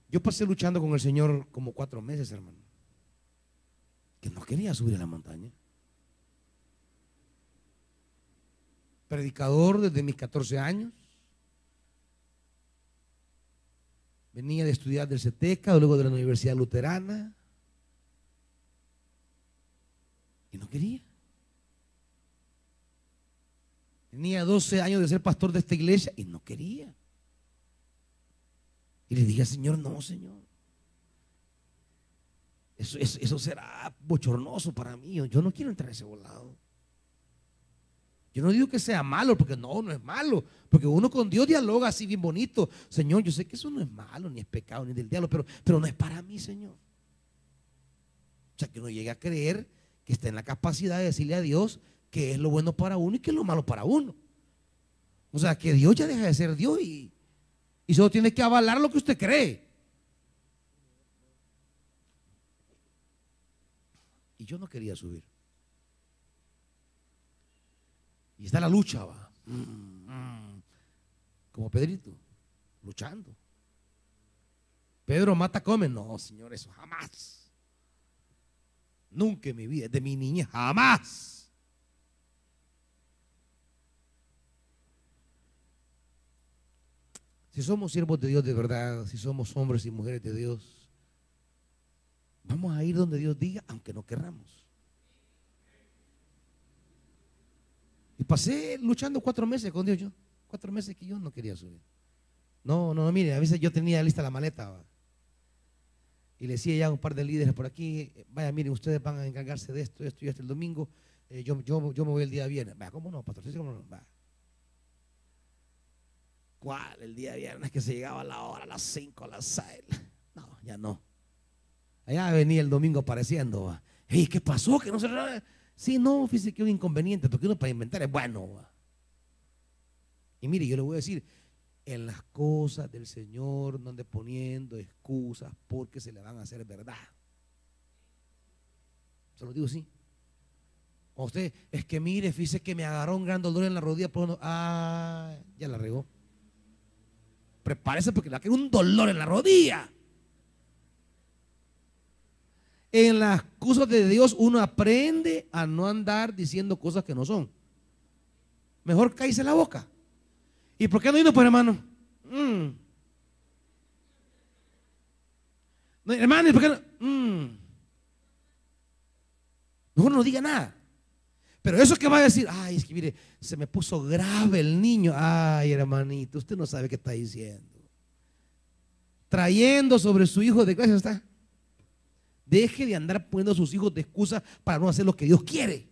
Yo pasé luchando con el Señor como 4 meses, hermano. Que no quería subir a la montaña. Predicador desde mis 14 años. Venía de estudiar del CETECA, luego de la Universidad Luterana. Y no quería. Tenía 12 años de ser pastor de esta iglesia y no quería. Y le dije al Señor, no, Señor. Eso será bochornoso para mí. Yo no quiero entrar a ese volado. Yo no digo que sea malo, porque no es malo. Porque uno con Dios dialoga así bien bonito. Señor, yo sé que eso no es malo, ni es pecado, ni del diablo, pero no es para mí, Señor. O sea, que uno llegue a creer que está en la capacidad de decirle a Dios qué es lo bueno para uno y qué es lo malo para uno. O sea, que Dios ya deja de ser Dios y solo tiene que avalar lo que usted cree. Y yo no quería subir. Y está la lucha, va. Como Pedrito, luchando. Pedro mata, come. No, Señor, eso jamás. Nunca en mi vida, de mi niñez, jamás. Si somos siervos de Dios de verdad, si somos hombres y mujeres de Dios, vamos a ir donde Dios diga, aunque no querramos. Y pasé luchando 4 meses con Dios, 4 meses que yo no quería subir. No, mire, a veces yo tenía lista la maleta, ¿va? Y le decía ya a un par de líderes por aquí, vaya, miren, ustedes van a encargarse de esto y esto el domingo, yo me voy el día viernes. Va, ¿cómo no, pastor? ¿Cómo no? Va. ¿Cuál? El día viernes que se llegaba a la hora, a las 5, a las 6. No, ya no. Allá venía el domingo apareciendo. ¿Va? Hey, ¿qué pasó? ¿Que no se... Sí, no, fíjese que es un inconveniente, porque uno para inventar es bueno. ¿Va? Y mire, yo le voy a decir, en las cosas del Señor no ande poniendo excusas porque se le van a hacer verdad. Se lo digo así. A usted, es que mire, fíjese que me agarró un gran dolor en la rodilla. Ya la regó. Prepárese porque le va a caer un dolor en la rodilla. En las cosas de Dios uno aprende a no andar diciendo cosas que no son. Mejor cállese la boca. ¿Y por qué no irnos, pues, hermano? No, hermano, ¿y por qué no? Mejor no diga nada. Pero eso que va a decir, ay, es que mire, se me puso grave el niño. Ay, hermanito, usted no sabe qué está diciendo. Trayendo sobre su hijo de clase está. Deje de andar poniendo a sus hijos de excusa para no hacer lo que Dios quiere.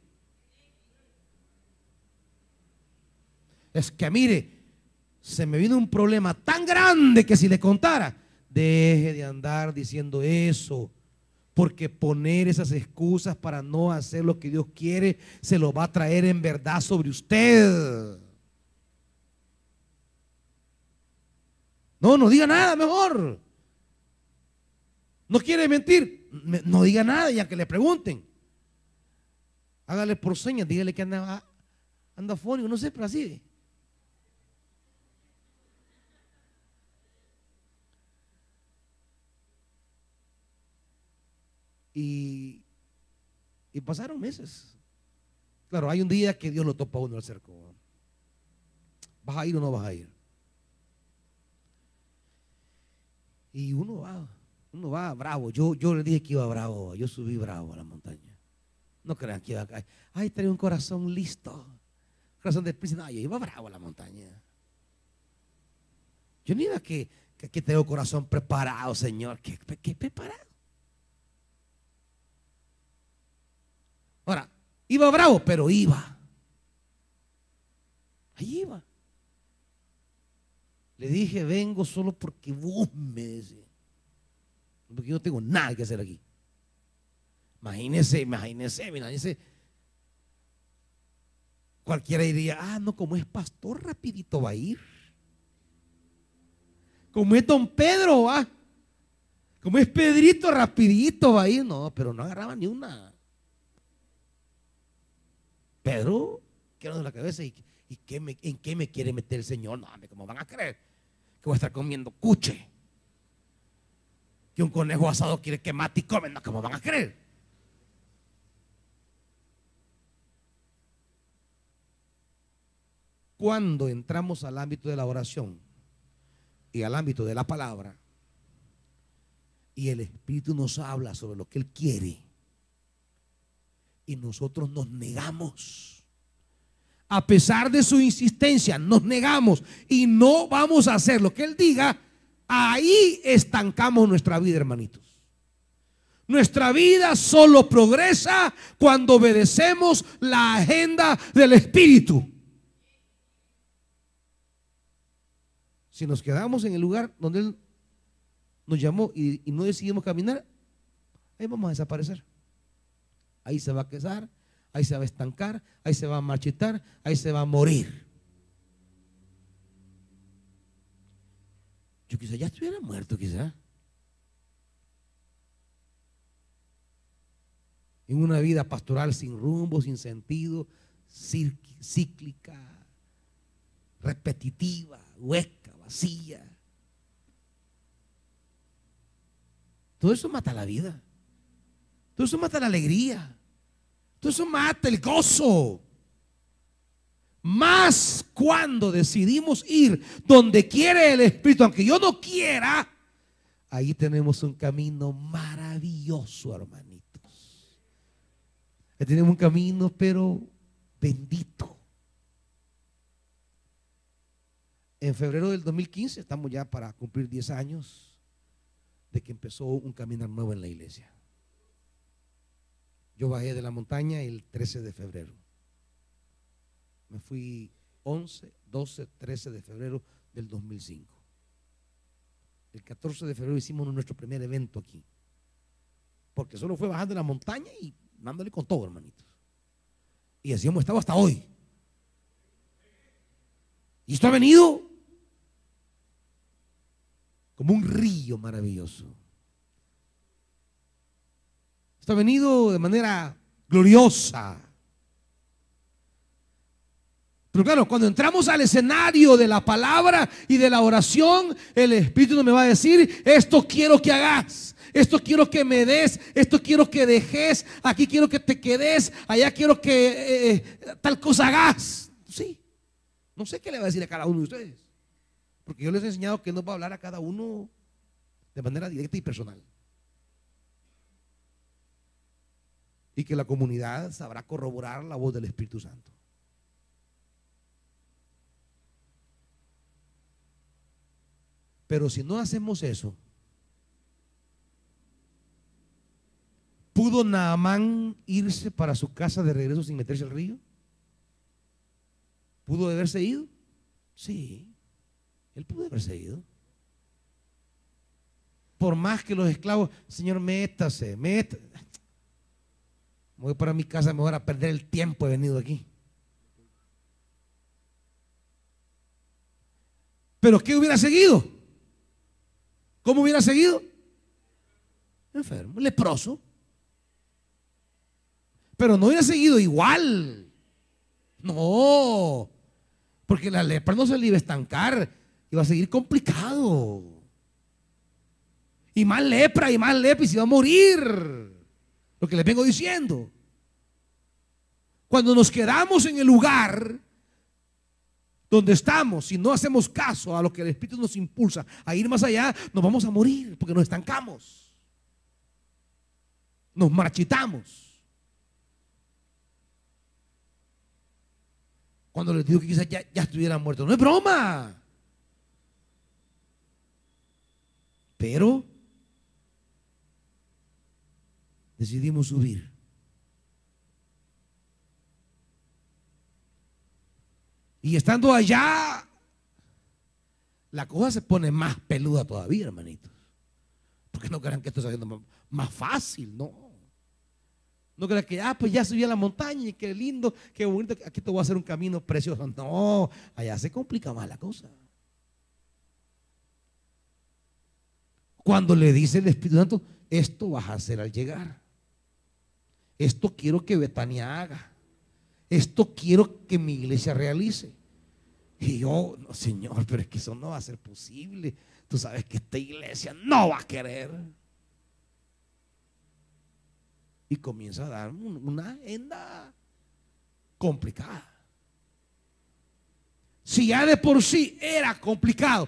Es que mire, se me vino un problema tan grande que si le contara, deje de andar diciendo eso. Porque poner esas excusas para no hacer lo que Dios quiere se lo va a traer en verdad sobre usted. No diga nada mejor. No quiere mentir, no diga nada ya que le pregunten. Hágale por señas, dígale que anda afónico, no sé, pero así. Y pasaron meses. Claro, hay un día que Dios lo topa a uno al cerco. ¿Vas a ir o no vas a ir? Y uno va bravo. Yo le dije que iba bravo. Yo subí bravo a la montaña. No crean que iba a caer. Ay, trae un corazón listo. Corazón de príncipe. No, yo iba bravo a la montaña. Yo no iba que tengo corazón preparado, Señor. ¿Qué preparado? Ahora, iba bravo, pero iba. Ahí iba. Le dije, vengo solo porque vos me decís. Porque yo no tengo nada que hacer aquí. Imagínese. Cualquiera diría, no, como es pastor, rapidito va a ir. Como es don Pedro, va. Como es Pedrito, rapidito va a ir. No, pero no agarraba ni una. Pedro, quiero de la cabeza. ¿En qué me quiere meter el Señor? No, ¿cómo van a creer que voy a estar comiendo cuche? Que un conejo asado quiere que mate y come. No, ¿cómo van a creer? Cuando entramos al ámbito de la oración y al ámbito de la palabra, y el Espíritu nos habla sobre lo que Él quiere, y nosotros nos negamos, a pesar de su insistencia, nos negamos y no vamos a hacer lo que Él diga, ahí estancamos nuestra vida, hermanitos. Nuestra vida solo progresa cuando obedecemos la agenda del Espíritu. Si nos quedamos en el lugar donde Él nos llamó y no decidimos caminar, ahí vamos a desaparecer. Ahí se va a quedar, ahí se va a estancar, ahí se va a marchitar, ahí se va a morir. Yo quizá ya estuviera muerto, quizá. En una vida pastoral sin rumbo, sin sentido, cíclica, repetitiva, hueca, vacía. Todo eso mata la vida. Todo eso mata la alegría. Todo eso mata el gozo. Más cuando decidimos ir donde quiere el Espíritu, aunque yo no quiera, ahí tenemos un camino maravilloso, hermanitos. Ahí tenemos un camino, pero bendito. En febrero del 2015, estamos ya para cumplir 10 años de que empezó un caminar nuevo en la iglesia. Yo bajé de la montaña el 13 de febrero. Me fui 11, 12, 13 de febrero del 2005. El 14 de febrero hicimos nuestro primer evento aquí. Porque solo fue bajando de la montaña y dándole con todo, hermanitos. Y así hemos estado hasta hoy. Y esto ha venido como un río maravilloso. Esto ha venido de manera gloriosa. Pero claro, cuando entramos al escenario de la palabra y de la oración, el Espíritu no me va a decir, esto quiero que hagas, esto quiero que me des, esto quiero que dejes, aquí quiero que te quedes, allá quiero que tal cosa hagas. Sí, no sé qué le va a decir a cada uno de ustedes, porque yo les he enseñado que no va a hablar a cada uno de manera directa y personal, y que la comunidad sabrá corroborar la voz del Espíritu Santo. Pero si no hacemos eso, ¿pudo Naamán irse para su casa de regreso sin meterse al río? ¿Pudo haberse ido? Sí, él pudo haberse ido. Por más que los esclavos, Señor, métase, métase. Voy para mi casa, me voy a perder el tiempo, he venido aquí. ¿Pero qué hubiera seguido? ¿Cómo hubiera seguido? Enfermo, leproso. Pero no hubiera seguido igual. No, porque la lepra no se le iba a estancar, iba a seguir complicado. Y más lepra, y se iba a morir. Lo que les vengo diciendo. Cuando nos quedamos en el lugar donde estamos, si no hacemos caso a lo que el Espíritu nos impulsa a ir más allá, nos vamos a morir porque nos estancamos, nos marchitamos. Cuando les digo que quizás ya estuvieran muertos, no es broma, pero decidimos subir. Y estando allá, la cosa se pone más peluda todavía, hermanitos. Porque no crean que esto está siendo más fácil, no. No crean que, pues ya subí a la montaña y qué lindo, qué bonito, aquí te voy a hacer un camino precioso. No, allá se complica más la cosa. Cuando le dice el Espíritu Santo, esto vas a hacer al llegar. Esto quiero que Betania haga. Esto quiero que mi iglesia realice. Y yo, no, Señor, pero es que eso no va a ser posible. Tú sabes que esta iglesia no va a querer. Y comienza a dar una agenda complicada. Si ya de por sí era complicado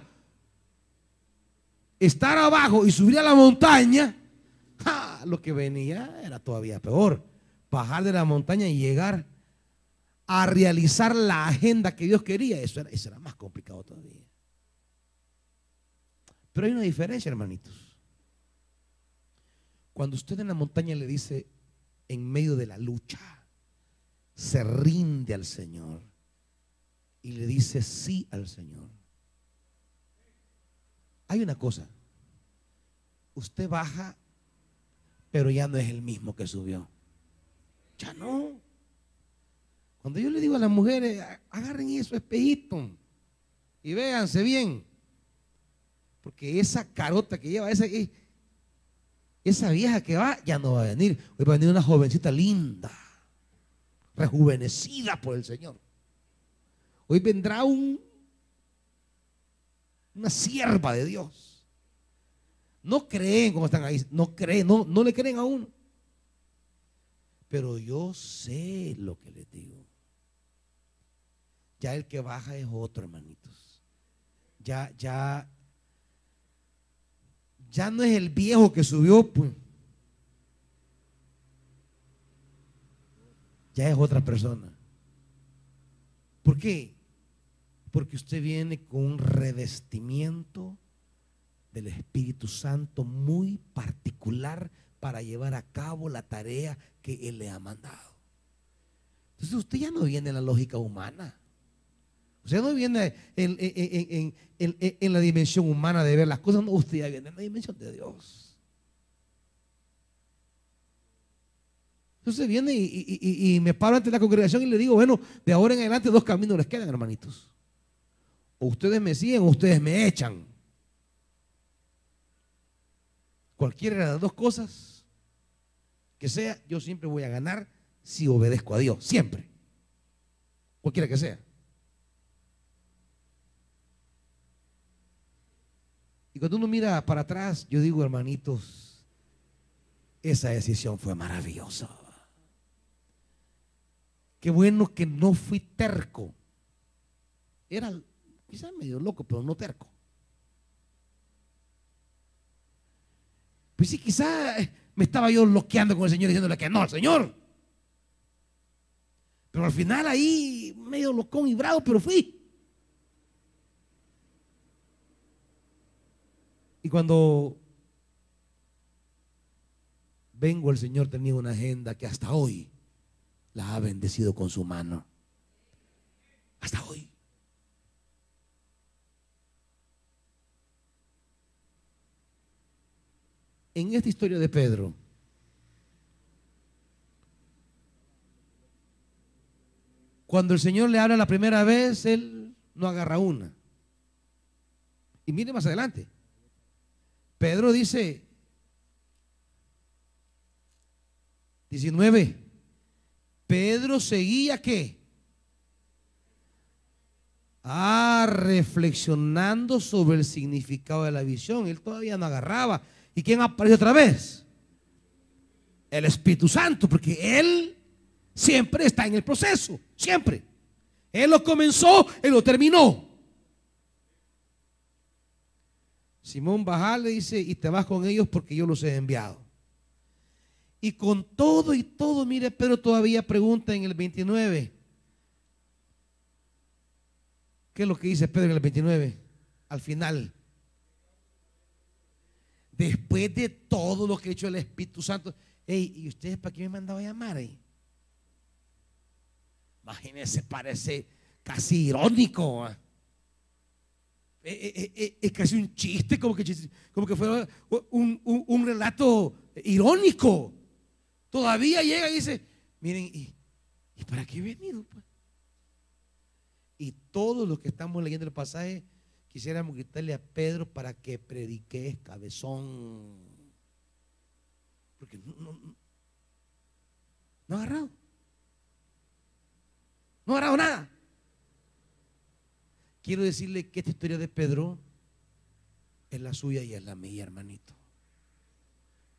estar abajo y subir a la montaña, lo que venía era todavía peor. Bajar de la montaña y llegar a realizar la agenda que Dios quería, eso era más complicado todavía. Pero hay una diferencia, hermanitos. Cuando usted en la montaña le dice, en medio de la lucha, se rinde al Señor y le dice sí al Señor, hay una cosa: usted baja, pero ya no es el mismo que subió. Ya no. Cuando yo le digo a las mujeres, agarren eso, espejito, y véanse bien, porque esa carota que lleva, esa vieja que va, ya no va a venir. Hoy va a venir una jovencita linda, rejuvenecida por el Señor. Hoy vendrá una sierva de Dios. No creen como están ahí, no creen, no le creen a uno. Pero yo sé lo que les digo. Ya el que baja es otro, hermanitos. Ya no es el viejo que subió, pues. Ya es otra persona. ¿Por qué? Porque usted viene con un revestimiento del Espíritu Santo muy particular para llevar a cabo la tarea que Él le ha mandado. Entonces usted ya no viene en la lógica humana. Usted no viene en la dimensión humana de ver las cosas, no, usted ya viene en la dimensión de Dios. Entonces viene y me paro ante la congregación y le digo, bueno, de ahora en adelante 2 caminos les quedan, hermanitos. O ustedes me siguen o ustedes me echan. Cualquiera de las 2 cosas que sea, yo siempre voy a ganar si obedezco a Dios, siempre. Cualquiera que sea. Y cuando uno mira para atrás, yo digo, hermanitos, esa decisión fue maravillosa. Qué bueno que no fui terco. Era quizás medio loco, pero no terco. Pues sí, quizás me estaba yo loqueando con el Señor, diciéndole que no al Señor. Pero al final ahí medio locón y bravo, pero fui. Y cuando vengo, el Señor tenía una agenda que hasta hoy la ha bendecido con su mano. Hasta hoy. En esta historia de Pedro, cuando el Señor le habla la primera vez, él no agarra una. Y mire más adelante, Pedro dice 19, Pedro seguía ¿qué? Reflexionando sobre el significado de la visión. Él todavía no agarraba. ¿Y quién apareció otra vez? El Espíritu Santo, porque Él siempre está en el proceso, siempre. Él lo comenzó, Él lo terminó. Simón Bajá le dice, y te vas con ellos porque yo los he enviado. Y con todo y todo, mire, Pedro todavía pregunta en el 29. ¿Qué es lo que dice Pedro en el 29? Al final. Después de todo lo que ha hecho el Espíritu Santo. Hey, ¿y ustedes para qué me mandaba a llamar ahí? Imagínense, parece casi irónico. Es casi un chiste, como que fuera un relato irónico. Todavía llega y dice, miren, ¿y para qué he venido? Y todos los que estamos leyendo el pasaje quisiéramos gritarle a Pedro para que predique, cabezón. Porque no ha agarrado. No ha agarrado nada. Quiero decirle que esta historia de Pedro es la suya y es la mía, hermanito.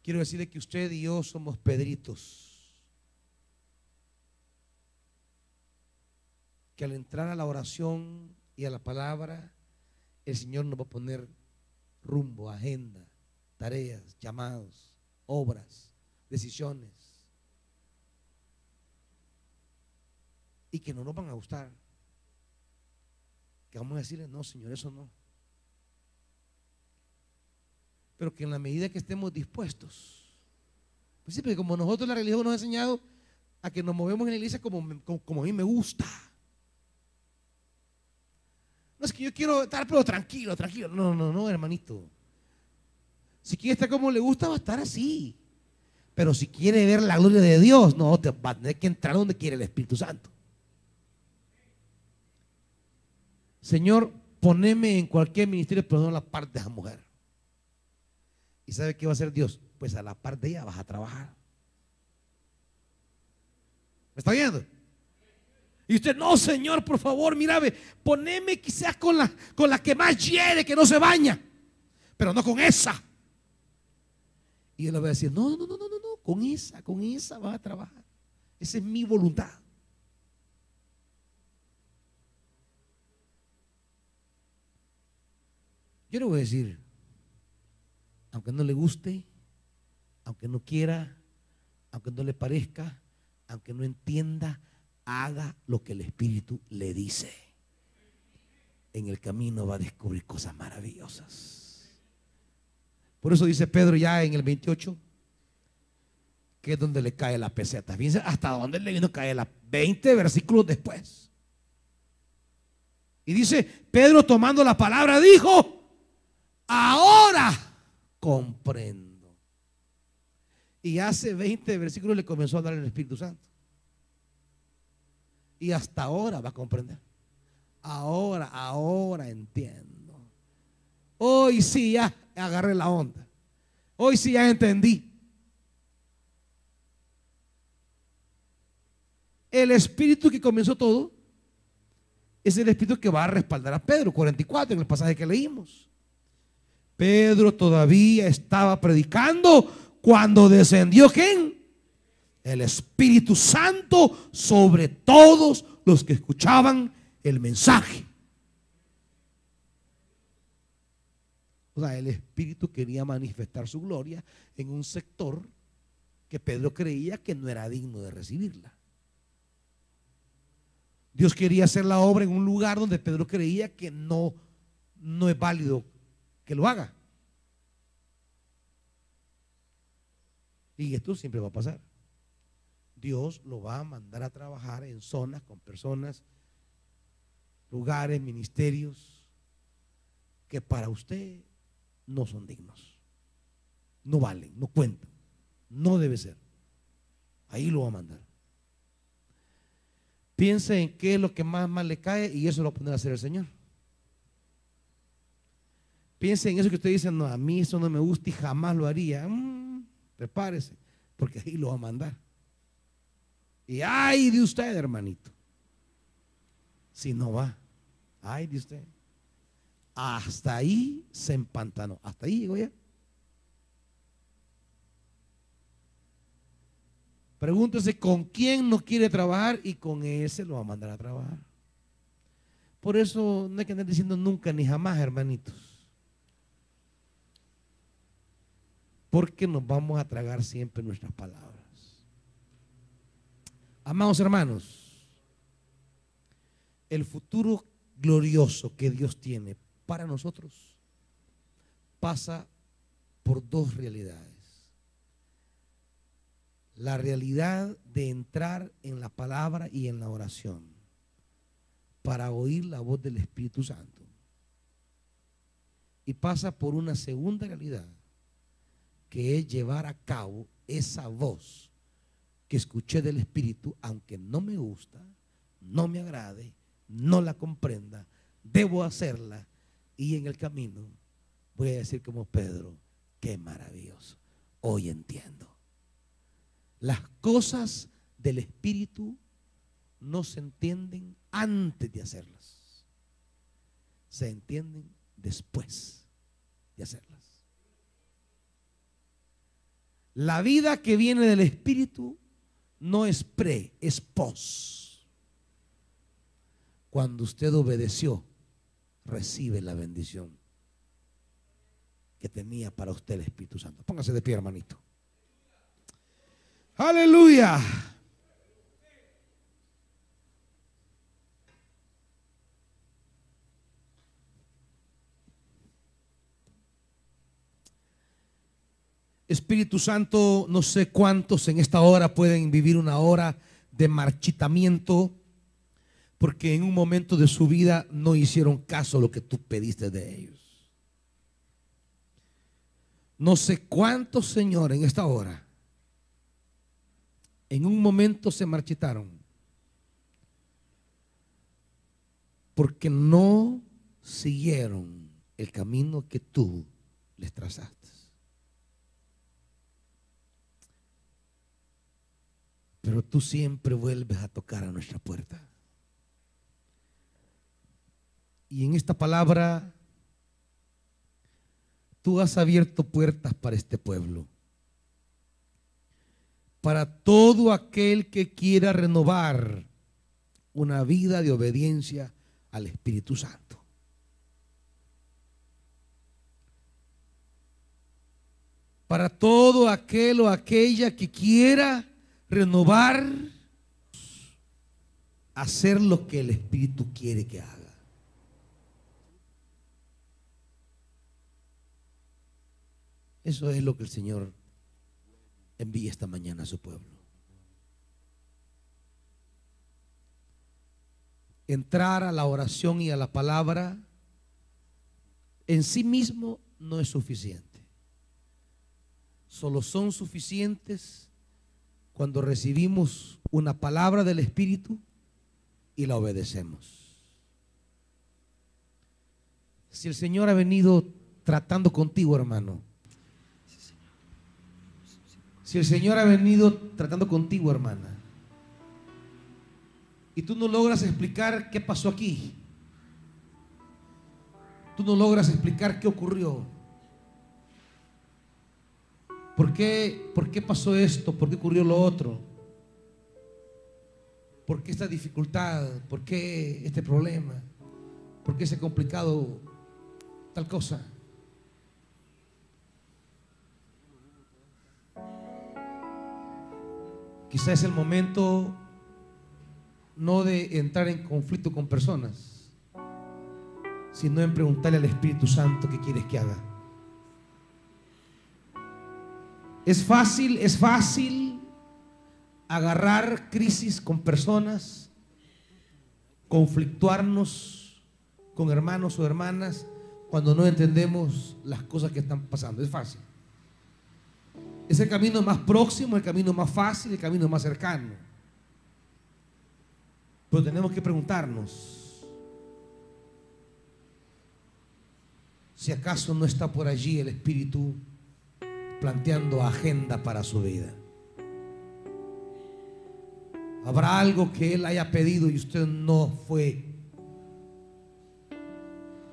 Quiero decirle que usted y yo somos Pedritos. Que al entrar a la oración y a la palabra, el Señor nos va a poner rumbo, agenda, tareas, llamados, obras, decisiones. Y que no nos van a gustar. Que vamos a decirle, no, Señor, eso no. Pero que en la medida que estemos dispuestos. Pues sí, porque como nosotros la religión nos ha enseñado a que nos movemos en la iglesia como a mí me gusta. No es que yo quiero estar pero tranquilo. No, hermanito. Si quiere estar como le gusta, va a estar así. Pero si quiere ver la gloria de Dios, no, te va a tener que entrar donde quiere el Espíritu Santo. Señor, poneme en cualquier ministerio, pero no a la parte de esa mujer. ¿Y sabe qué va a hacer Dios? Pues a la par de ella vas a trabajar. ¿Me está viendo? Y usted, no, Señor, por favor, mírame, poneme quizás con la que más hiere, que no se baña, pero no con esa. Y él le va a decir, no, con esa vas a trabajar. Esa es mi voluntad. Yo le voy a decir, aunque no le guste, aunque no quiera, aunque no le parezca, aunque no entienda, haga lo que el Espíritu le dice. En el camino va a descubrir cosas maravillosas. Por eso dice Pedro ya en el 28, que es donde le cae la peseta. Fíjense hasta dónde le vino a caer, la 20 versículos después. Y dice, Pedro tomando la palabra dijo, ahora comprendo. Y hace 20 versículos le comenzó a dar el Espíritu Santo. Y hasta ahora va a comprender. Ahora entiendo. Hoy sí ya agarré la onda. Hoy sí ya entendí. El Espíritu que comenzó todo es el Espíritu que va a respaldar a Pedro. 44 en el pasaje que leímos. Pedro todavía estaba predicando Cuando descendió ¿quién? El Espíritu Santo sobre todos los que escuchaban el mensaje. O sea, el Espíritu quería manifestar su gloria en un sector que Pedro creía que no era digno de recibirla. Dios quería hacer la obra en un lugar donde Pedro creía que no es válido que lo haga. Y esto siempre va a pasar. Dios lo va a mandar a trabajar en zonas con personas, lugares, ministerios que para usted no son dignos, no valen, no cuentan, no debe ser. Ahí lo va a mandar. Piense en qué es lo que más mal le cae y eso lo va a poner a hacer el Señor. Piense en eso que usted dice, no, a mí eso no me gusta y jamás lo haría. Prepárese, porque ahí lo va a mandar. Y ay de usted, hermanito, si no va, ay de usted. Hasta ahí se empantanó, hasta ahí llegó ya. Pregúntese con quién no quiere trabajar y con ese lo va a mandar a trabajar. Por eso no hay que andar diciendo nunca ni jamás, hermanitos, porque nos vamos a tragar siempre nuestras palabras. Amados hermanos, el futuro glorioso que Dios tiene para nosotros pasa por dos realidades. La realidad de entrar en la palabra y en la oración para oír la voz del Espíritu Santo. Y pasa por una segunda realidad, que es llevar a cabo esa voz que escuché del Espíritu, aunque no me gusta, no me agrade, no la comprenda, debo hacerla. Y en el camino voy a decir como Pedro, qué maravilloso, hoy entiendo. Las cosas del Espíritu no se entienden antes de hacerlas, se entienden después de hacerlas. La vida que viene del Espíritu no es pre, es pos. Cuando usted obedeció, recibe la bendición que tenía para usted el Espíritu Santo. Póngase de pie, hermanito. Aleluya. Espíritu Santo, no sé cuántos en esta hora pueden vivir una hora de marchitamiento porque en un momento de su vida no hicieron caso a lo que tú pediste de ellos. No sé cuántos, Señor, en esta hora en un momento se marchitaron porque no siguieron el camino que tú les trazaste. Pero tú siempre vuelves a tocar a nuestra puerta. Y en esta palabra tú has abierto puertas para este pueblo, para todo aquel que quiera renovar una vida de obediencia al Espíritu Santo. Para todo aquel o aquella que quiera renovar, hacer lo que el Espíritu quiere que haga. Eso es lo que el Señor envía esta mañana a su pueblo. Entrar a la oración y a la palabra en sí mismo no es suficiente. Solo son suficientes cuando recibimos una palabra del Espíritu y la obedecemos. Si el Señor ha venido tratando contigo, hermano, si el Señor ha venido tratando contigo, hermana, y tú no logras explicar qué pasó aquí, tú no logras explicar qué ocurrió, ¿Por qué pasó esto? ¿Por qué ocurrió lo otro? ¿Por qué esta dificultad? ¿Por qué este problema? ¿Por qué ese complicado tal cosa? Quizás es el momento no de entrar en conflicto con personas, sino en preguntarle al Espíritu Santo qué quieres que haga. Es fácil agarrar crisis con personas, conflictuarnos con hermanos o hermanas cuando no entendemos las cosas que están pasando. Es fácil. Es el camino más próximo, el camino más fácil, el camino más cercano. Pero tenemos que preguntarnos si acaso no está por allí el Espíritu planteando agenda para su vida. ¿Habrá algo que Él haya pedido y usted no fue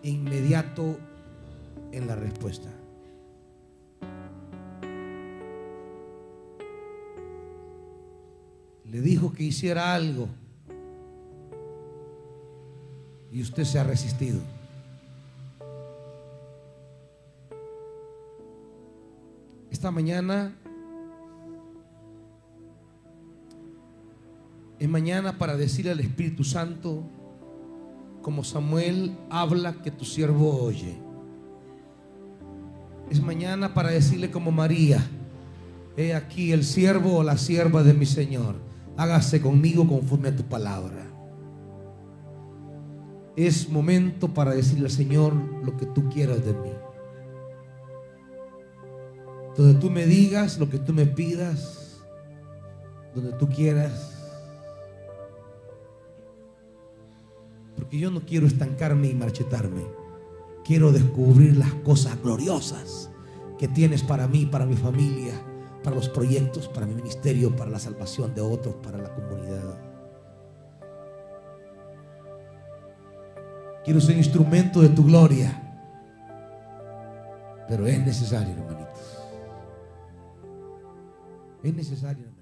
inmediato en la respuesta? Le dijo que hiciera algo y usted se ha resistido. Esta mañana es mañana para decirle al Espíritu Santo, como Samuel, habla que tu siervo oye. Es mañana para decirle como María, he aquí el siervo o la sierva de mi Señor, hágase conmigo conforme a tu palabra. Es momento para decirle al Señor lo que tú quieras de mí. Donde tú me digas, lo que tú me pidas, donde tú quieras. Porque yo no quiero estancarme y marchitarme. Quiero descubrir las cosas gloriosas que tienes para mí, para mi familia, para los proyectos, para mi ministerio, para la salvación de otros, para la comunidad. Quiero ser instrumento de tu gloria. Pero es necesario, hermanitos. Es necesario, hermanitos.